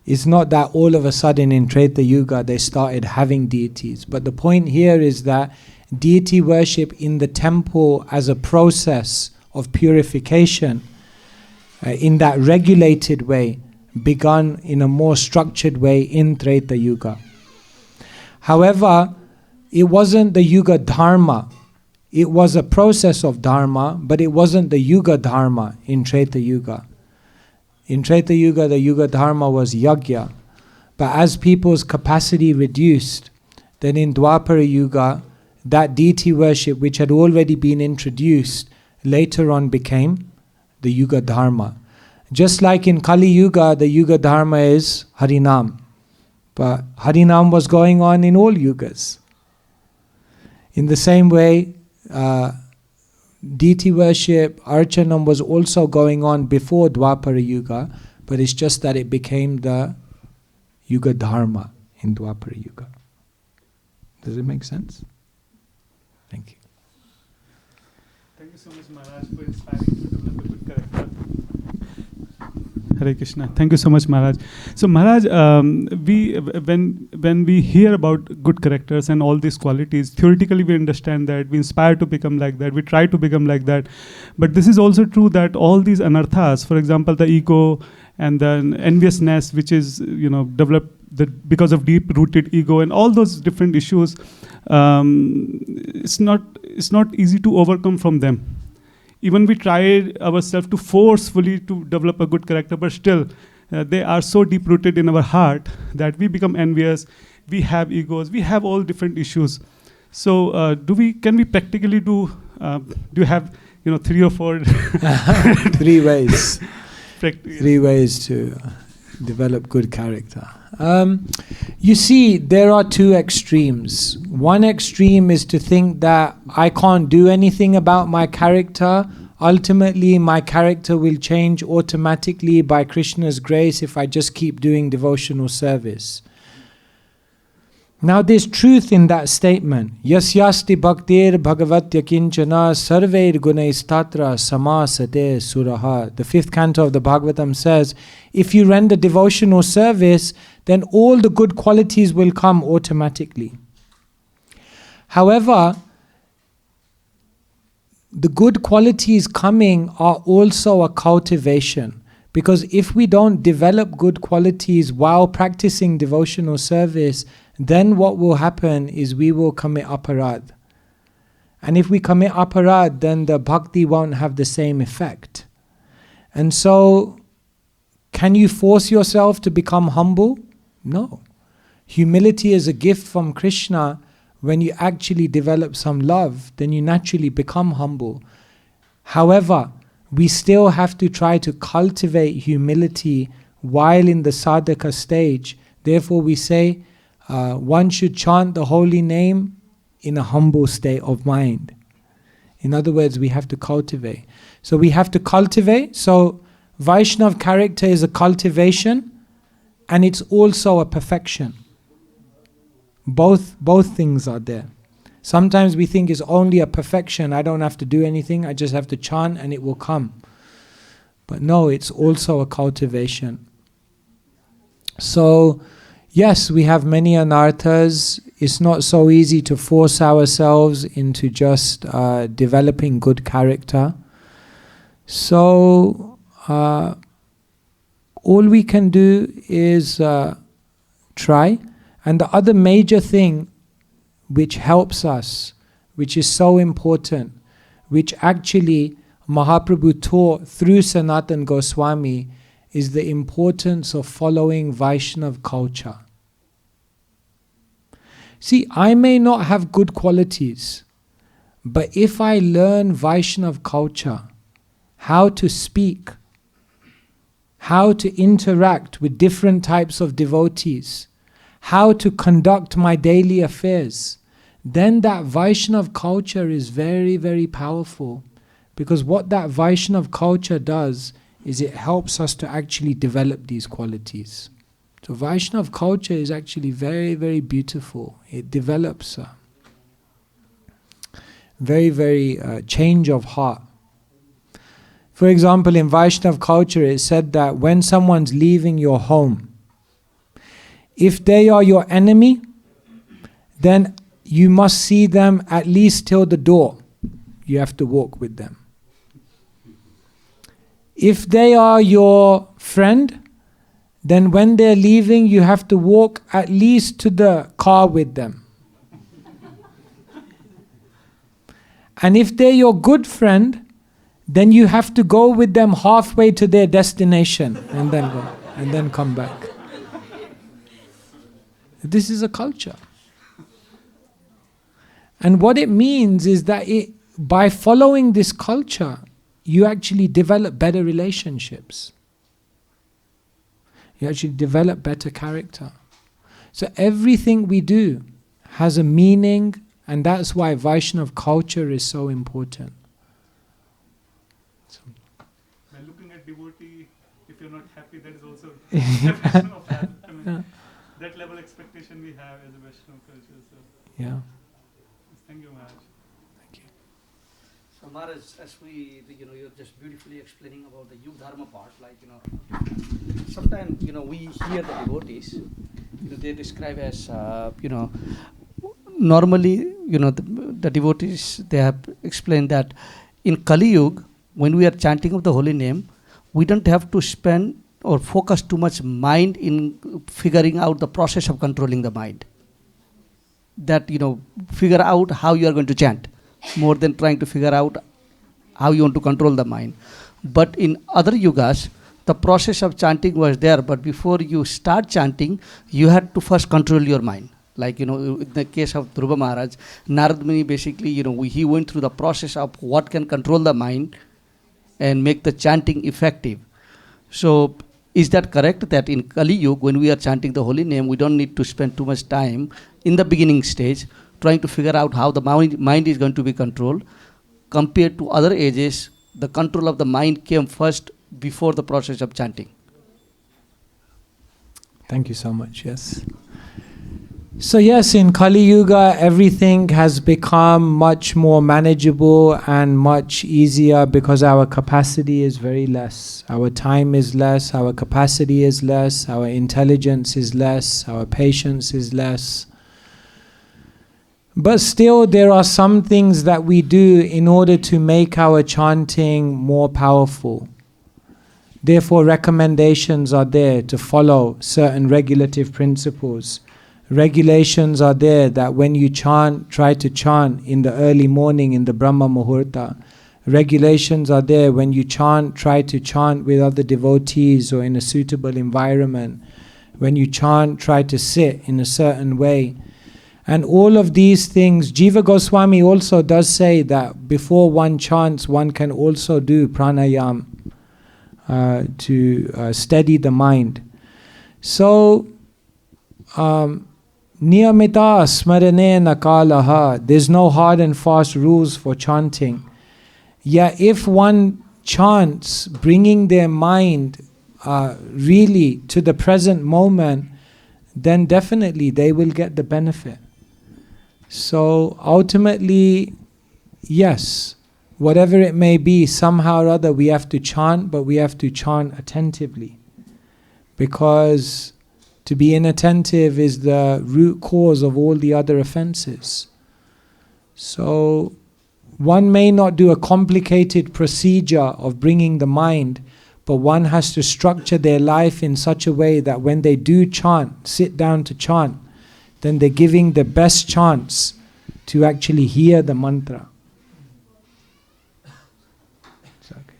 It's not that all of a sudden in Treta Yuga they started having deities. But the point here is that deity worship in the temple as a process of purification in that regulated way begun in a more structured way in Treta Yuga. However, it wasn't the Yuga Dharma. It was a process of Dharma, but it wasn't the Yuga Dharma in Treta Yuga. In Treta Yuga, the Yuga Dharma was Yagya. But as people's capacity reduced, then in Dwapara Yuga, that deity worship which had already been introduced later on became the Yuga Dharma. Just like in Kali Yuga, the Yuga Dharma is Harinam. But Harinam was going on in all Yugas. In the same way, deity worship, Archanam was also going on before Dwapara Yuga, but it's just that it became the Yuga Dharma in Dwapara Yuga. Does it make sense? Thank you. Thank you so much, Maharaj, for inspiring to develop a good character. Hare Krishna. Thank you so much, Maharaj. So, Maharaj, when we hear about good characters and all these qualities, theoretically we understand that, we inspire to become like that, we try to become like that. But this is also true that all these anarthas, for example, the ego and the enviousness, which is developed because of deep-rooted ego and all those different issues, it's not easy to overcome from them. Even we try ourselves to forcefully to develop a good character, but still they are so deep-rooted in our heart that we become envious, we have egos, we have all different issues. So can we practically do you have 3 or 4 3 ways. 3 ways to develop good character. You see, there are 2 extremes. One extreme is to think that I can't do anything about my character. Ultimately, my character will change automatically by Krishna's grace if I just keep doing devotional service. Now there's truth in that statement. Yasyasti bhaktir bhagavatya kinchana sarveir gunaistatra samasate suraha. The 5th canto of the Bhagavatam says, if you render devotional service, then all the good qualities will come automatically. However, the good qualities coming are also a cultivation. Because if we don't develop good qualities while practicing devotional service, then what will happen is we will commit aparad. And if we commit aparad, then the bhakti won't have the same effect. And so, can you force yourself to become humble? No. Humility is a gift from Krishna. When you actually develop some love, then you naturally become humble. However, we still have to try to cultivate humility while in the sadhaka stage. Therefore we say, one should chant the holy name in a humble state of mind. In other words, we have to cultivate. So we have to cultivate. So Vaishnav character is a cultivation and it's also a perfection. Both things are there. Sometimes we think it's only a perfection. I don't have to do anything. I just have to chant and it will come. But no, it's also a cultivation. So, yes, we have many anarthas. It's not so easy to force ourselves into just developing good character. So, all we can do is try. And the other major thing which helps us, which is so important, which actually Mahaprabhu taught through Sanatana Goswami, is the importance of following Vaishnav culture. See, I may not have good qualities, but if I learn Vaishnav culture, how to speak, how to interact with different types of devotees, how to conduct my daily affairs, then that Vaishnav culture is very, very powerful. Because what that Vaishnav culture does is it helps us to actually develop these qualities. So Vaishnav culture is actually very, very beautiful. It develops a very, very change of heart. For example, in Vaishnav culture it is said that when someone's leaving your home, if they are your enemy, then you must see them at least till the door. You have to walk with them. If they are your friend, then when they're leaving, you have to walk at least to the car with them. And if they're your good friend, then you have to go with them halfway to their destination and then go and then come back. This is a culture. And what it means is that by following this culture, you actually develop better relationships. You actually develop better character. So everything we do has a meaning, and that's why Vaishnav culture is so important. So by looking at devotee, if you're not happy, that is also a definition of that. I mean, yeah. That level expectation we have as a Vaishnav culture. So. Yeah. Thank you, Maharaj. Thank you. So Maharaj, as you're just beautifully explaining about the Yug Dharma part, sometimes, we hear the devotees, they describe as, normally, the devotees, they have explained that in Kali Yuga, when we are chanting of the holy name, we don't have to spend or focus too much mind in figuring out the process of controlling the mind. That, figure out how you are going to chant, more than trying to figure out how you want to control the mind. But in other yugas, the process of chanting was there, but before you start chanting, you had to first control your mind. Like, in the case of Dhruva Maharaj, Narad Muni basically, he went through the process of what can control the mind and make the chanting effective. So, is that correct, that in Kali Yuga, when we are chanting the holy name, we don't need to spend too much time in the beginning stage trying to figure out how the mind is going to be controlled? Compared to other ages, the control of the mind came first before the process of chanting. Thank you so much, yes. So yes, in Kali Yuga, everything has become much more manageable and much easier because our capacity is very less. Our time is less, our capacity is less, our intelligence is less, our patience is less. But still, there are some things that we do in order to make our chanting more powerful. Therefore, recommendations are there to follow certain regulative principles. Regulations are there that when you chant, try to chant in the early morning in the Brahma Muhurta. Regulations are there when you chant, try to chant with other devotees or in a suitable environment. When you chant, try to sit in a certain way. And all of these things, Jiva Goswami also does say that before one chants, one can also do pranayam to steady the mind. So, niyamita smaranena kalaha, there's no hard and fast rules for chanting. Yet if one chants, bringing their mind really to the present moment, then definitely they will get the benefit. So ultimately, yes, whatever it may be, somehow or other we have to chant, but we have to chant attentively. Because to be inattentive is the root cause of all the other offenses. So one may not do a complicated procedure of bringing the mind, but one has to structure their life in such a way that when they do chant, sit down to chant, then they're giving the best chance to actually hear the mantra. It's okay.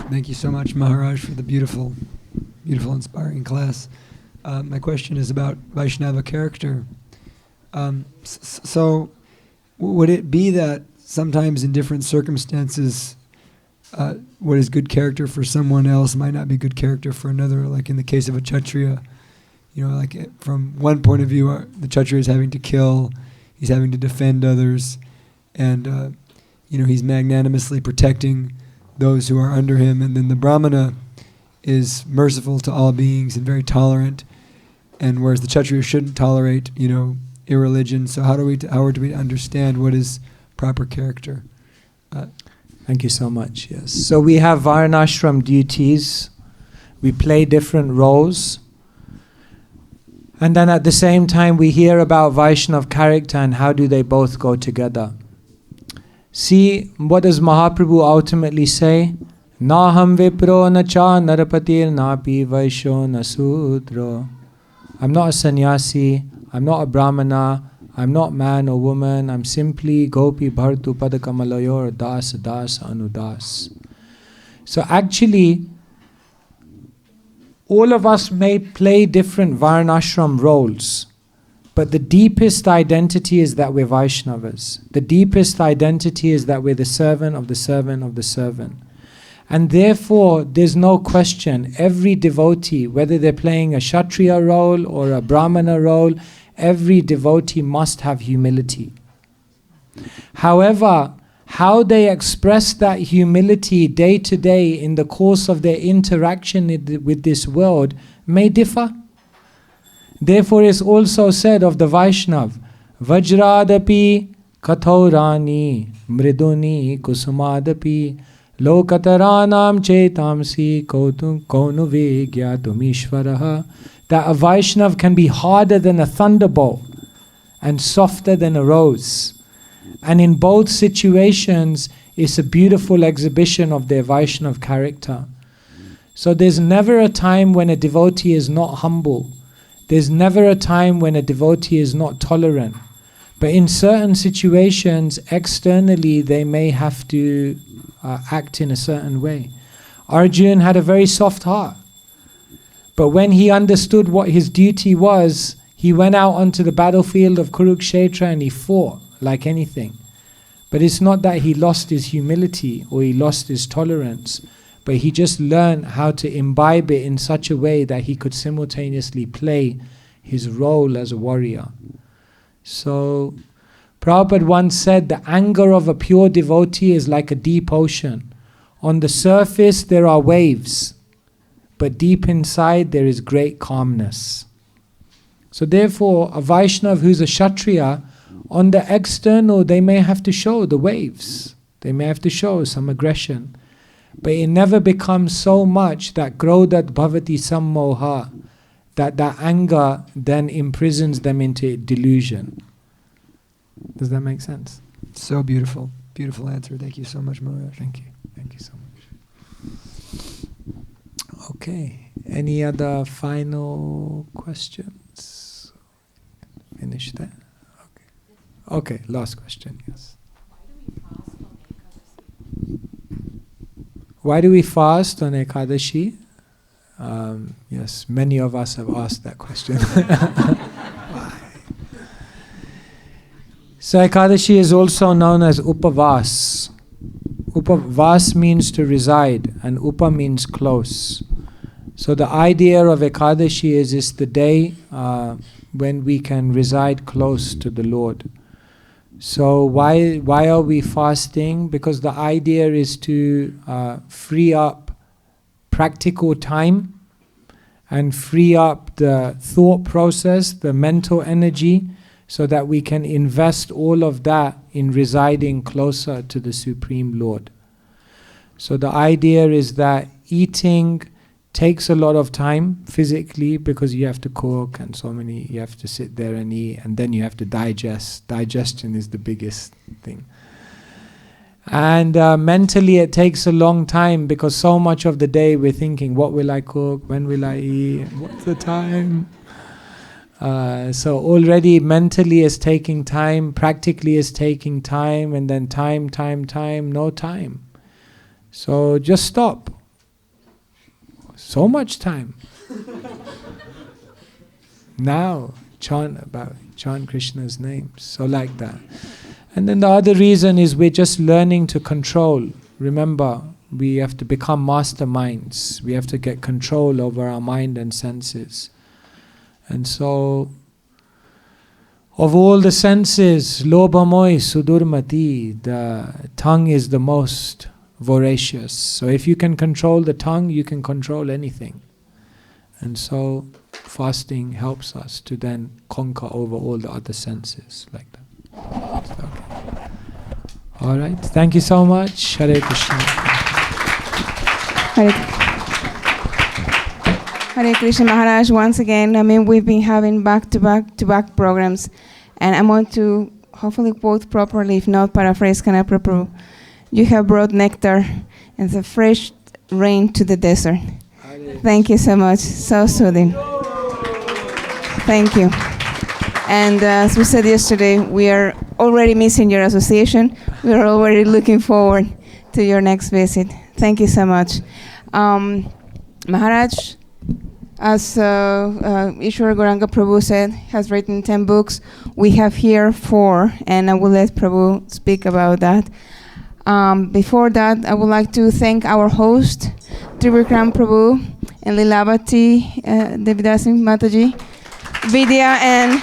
Thank you so much, Maharaj, for the beautiful, inspiring class. My question is about Vaishnava character. So, would it be that sometimes in different circumstances, what is good character for someone else might not be good character for another? Like in the case of a Kshatriya, like from one point of view, the Kshatriya is having to kill, he's having to defend others, and he's magnanimously protecting those who are under him. And then the Brahmana is merciful to all beings and very tolerant, and whereas the Kshatriya shouldn't tolerate, irreligion. So how do we understand what is proper character? Thank you so much. Yes. So we have Varnashram duties. We play different roles. And then at the same time we hear about Vaishnav character and how do they both go together. See, what does Mahaprabhu ultimately say? Naham vipro na cha narapatir napi vaishyo na sudro. I'm not a sannyasi, I'm not a brahmana, I'm not man or woman, I'm simply gopi bhartu padakamalayor das das anudas. So actually, all of us may play different varnashram roles, but the deepest identity is that we're Vaishnavas. The deepest identity is that we're the servant of the servant of the servant. And therefore, there's no question, every devotee, whether they're playing a Kshatriya role or a Brahmana role, every devotee must have humility. However, how they express that humility day to day in the course of their interaction with this world may differ. Therefore, it's also said of the Vaishnav, Vajradapi kathaurani mriduni kusumadapi lokataranam chetamsi konu vigyatumishvaraha. That a Vaishnav can be harder than a thunderbolt and softer than a rose. And in both situations, it's a beautiful exhibition of their Vaishnav character. So there's never a time when a devotee is not humble. There's never a time when a devotee is not tolerant. But in certain situations, externally, they may have to act in a certain way. Arjun had a very soft heart. But when he understood what his duty was, he went out onto the battlefield of Kurukshetra and he fought like anything. But it's not that he lost his humility or he lost his tolerance, but he just learned how to imbibe it in such a way that he could simultaneously play his role as a warrior. So, Prabhupada once said, the anger of a pure devotee is like a deep ocean. On the surface there are waves, but deep inside there is great calmness. So therefore, a Vaishnav who's a Kshatriya, on the external they may have to show the waves. They may have to show some aggression. But it never becomes so much that grodat bhavati sammoha, that anger then imprisons them into delusion. Does that make sense? So beautiful. Beautiful answer. Thank you so much, Maharaj. Thank you. Thank you so much. Okay. Any other final questions? Finish that? Okay. Okay, last question, yes. Why do we fast on Ekadashi? Yes, many of us have asked that question. So Ekadashi is also known as Upavas. Upavas means to reside, and Upa means close. So the idea of Ekadashi is it's the day when we can reside close to the Lord. So why are we fasting? Because the idea is to free up practical time and free up the thought process, the mental energy, so that we can invest all of that in residing closer to the Supreme Lord. So the idea is that eating takes a lot of time physically because you have to cook and you have to sit there and eat, and then you have to digest. Digestion is the biggest thing. And mentally it takes a long time because so much of the day we're thinking, what will I cook? When will I eat? What's the time? So already mentally is taking time, practically is taking time, and then time, no time. So just stop. So much time. Now, chant Krishna's names. So like that. And then the other reason is we're just learning to control. Remember, we have to become masterminds. We have to get control over our mind and senses. And so, of all the senses, lobha moy sudurmati, the tongue is the most voracious. So if you can control the tongue, you can control anything. And so fasting helps us to then conquer over all the other senses like that. So, okay. All right. Thank you so much. Hare Krishna. Hare Krishna Maharaj, once again, we've been having back-to-back programs, and I'm going to hopefully quote properly, if not paraphrase Kanai Prabhu. You have brought nectar and the fresh rain to the desert. Thank you so much. So soothing. Thank you. And as we said yesterday, we are already missing your association. We are already looking forward to your next visit. Thank you so much. Maharaj, as Ishwara Gauranga Prabhu said, has written 10 books. We have here 4, and I will let Prabhu speak about that. Before that, I would like to thank our host, Trivikram Prabhu and Lilavati Devidasi Mataji, Vidya and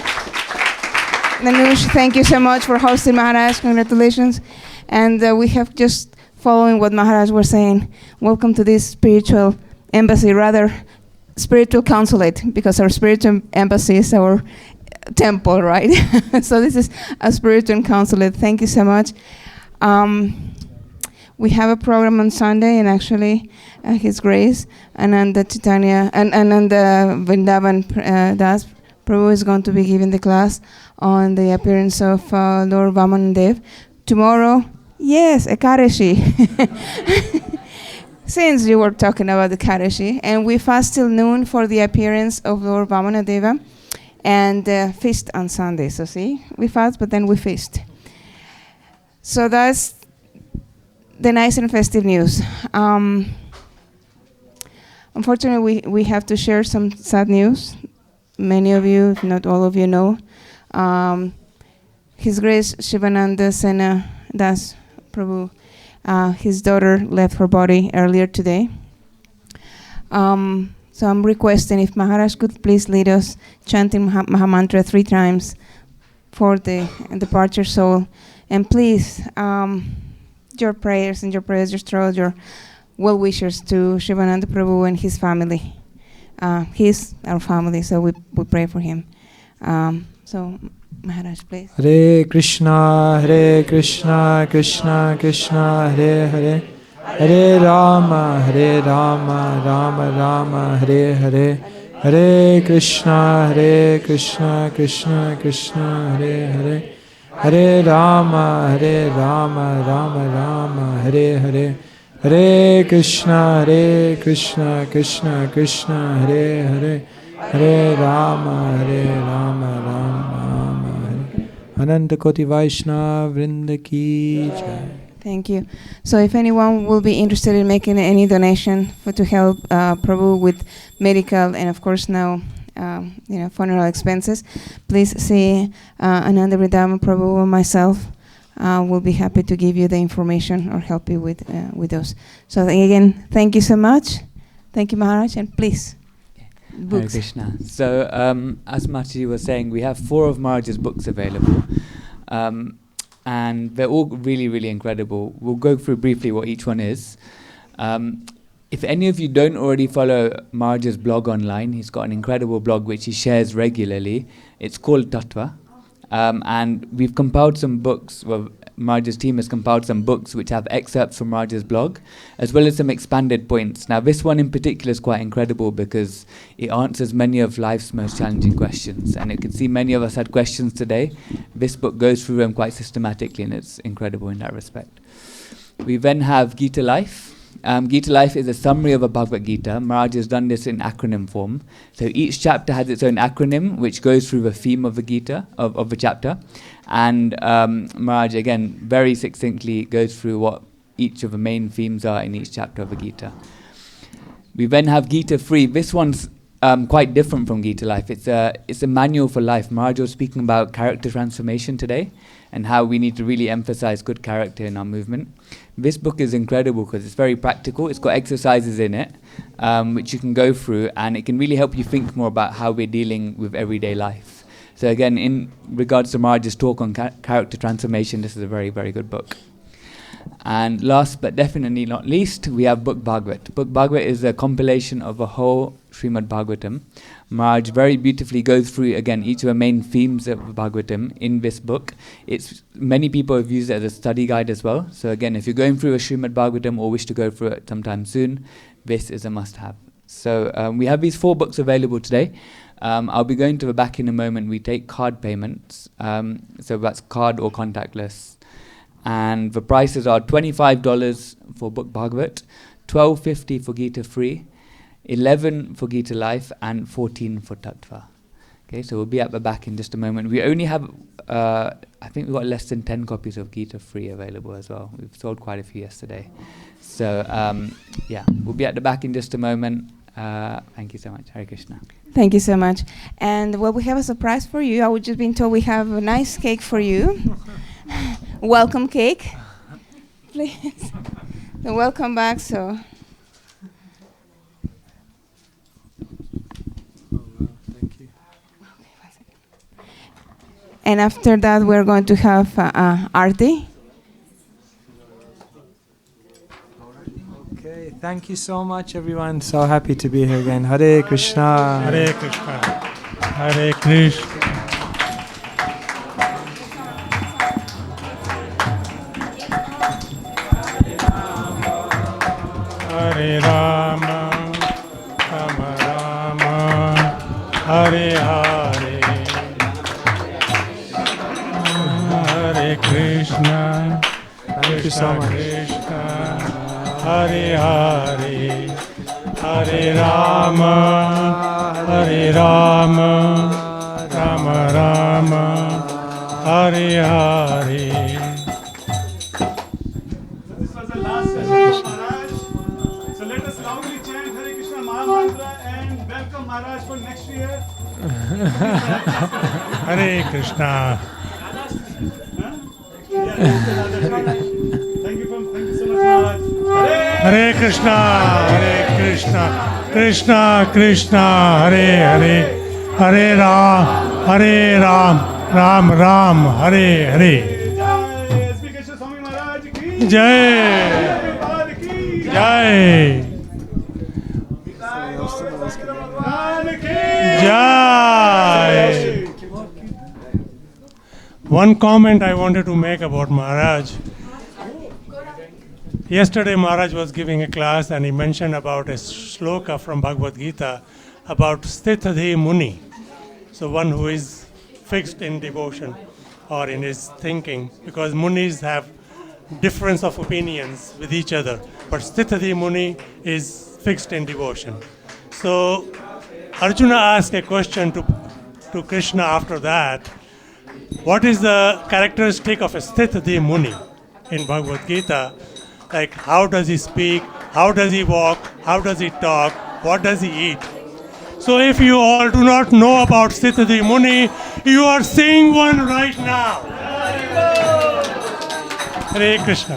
Nanush. Thank you so much for hosting Maharaj. Congratulations. And we have just following what Maharaj was saying. Welcome to this spiritual embassy, rather spiritual consulate, because our spiritual embassy is our temple, right? So this is a spiritual consulate. Thank you so much. We have a program on Sunday, and actually, His Grace, Ananda Chaitanya, and Ananda Vrindavan Das Prabhu is going to be giving the class on the appearance of Lord Vamandev. Tomorrow, yes, Ekadashi. Since you were talking about the Ekadashi, and we fast till noon for the appearance of Lord Vamanadeva, and feast on Sunday. So see, we fast, but then we feast. So that's the nice and festive news. Unfortunately, we have to share some sad news. Many of you, if not all of you, know. His Grace Shivananda Sena Das Prabhu, his daughter left her body earlier today. So I'm requesting if Maharaj could please lead us chanting Mahamantra 3 times for the departure soul. And please, your prayers, just throw your well wishes to Shivananda Prabhu and his family. He's our family, so we pray for him. So, Maharaj, please. Hare Krishna, Krishna Krishna, Hare Hare, Hare Rama, Rama Rama, Hare Hare, Hare Krishna, Krishna Krishna, Hare Hare, Hare Rama, Rama Rama, Hare Hare, Hare Krishna, Krishna Krishna, Hare Hare, Hare Rama, Rama Rama, Hare. Ananta Koti Vaishnava Vrinda Ki Jai. Thank you. So if anyone will be interested in making any donation to help Prabhu with medical and of course now funeral expenses, please see Ananda Vridhama Prabhu or myself. We'll be happy to give you the information or help you with those. So again, thank you so much. Thank you, Maharaj, and please. Hare Books. Krishna. So, as Mataji was saying, we have 4 of Maharaj's books available, and they're all really, really incredible. We'll go through briefly what each one is. If any of you don't already follow Maharaj's blog online, he's got an incredible blog which he shares regularly. It's called Tattva. And we've compiled some books, well, Maharaj's team has compiled some books which have excerpts from Maharaj's blog, as well as some expanded points. Now, this one in particular is quite incredible because it answers many of life's most challenging questions. And you can see many of us had questions today. This book goes through them quite systematically, and it's incredible in that respect. We then have Gita Life. Gita Life is a summary of a Bhagavad Gita. Maharaj has done this in acronym form. So each chapter has its own acronym, which goes through the theme of the Gita, of the chapter. And Maharaj, again, very succinctly goes through what each of the main themes are in each chapter of the Gita. We then have Gita Free. This one's quite different from Gita Life. It's a manual for life. Maharaj was speaking about character transformation today and how we need to really emphasize good character in our movement. This book is incredible because it's very practical. It's got exercises in it, which you can go through, and it can really help you think more about how we're dealing with everyday life. So again, in regards to Maharaj's talk on character transformation, this is a very, very good book. And last but definitely not least, we have Book Bhagavat. Book Bhagavat is a compilation of a whole Srimad Bhagavatam. Maharaj very beautifully goes through, again, each of the main themes of Bhagavatam in this book. Many people have used it as a study guide as well. So again, if you're going through a Srimad Bhagavatam or wish to go through it sometime soon, this is a must-have. So we have these 4 books available today. I'll be going to the back in a moment. We take card payments, so that's card or contactless. And the prices are $25 for Book Bhagavat, $12.50 for Gita Free, $11 for Gita Life, and $14 for Tattva. Okay, so we'll be at the back in just a moment. We only have, I think we've got less than 10 copies of Gita Free available as well. We've sold quite a few yesterday. So, yeah, we'll be at the back in just a moment. Thank you so much. Hare Krishna. Thank you so much. And well, we have a surprise for you. I was just being told we have a nice cake for you. Welcome cake. Please. So welcome back. So. Thank you. And after that, we're going to have Arti. Okay, thank you so much, everyone. So happy to be here again. Hare Krishna. Hare Krishna. Hare Krishna. Hare Rama, Rama Rama, Hare Hare, Hare Krishna, Thank you so much. Krishna, Hare Hare, Hare Rama, Hare Rama, Rama Rama, Hare Hare. This was the last session of Maharaj. So let us loudly chant Hare Krishna Maha Mantra and welcome Maharaj for next year. Hare Krishna. Thank you so much, Maharaj. Hare Krishna, Hare Krishna, Krishna Krishna, Hare Hare, Hare Ram, Hare Ram, Ram Ram, Hare Hare. Jai ISKCON Swami Maharaj ki Jai, Prabhupada ki Jai, Bhagwan ki Jai. One comment I wanted to make about Maharaj. Yesterday Maharaj was giving a class and he mentioned about a shloka from Bhagavad Gita about Sthitadhi Muni. So one who is fixed in devotion or in his thinking, because Munis have difference of opinions with each other. But Sthitati Muni is fixed in devotion. So Arjuna asked a question to Krishna after that. What is the characteristic of a Sthitati Muni in Bhagavad Gita? Like, how does he speak? How does he walk? How does he talk? What does he eat? So if you all do not know about Sthitati Muni, you are seeing one right now. Hare Krishna.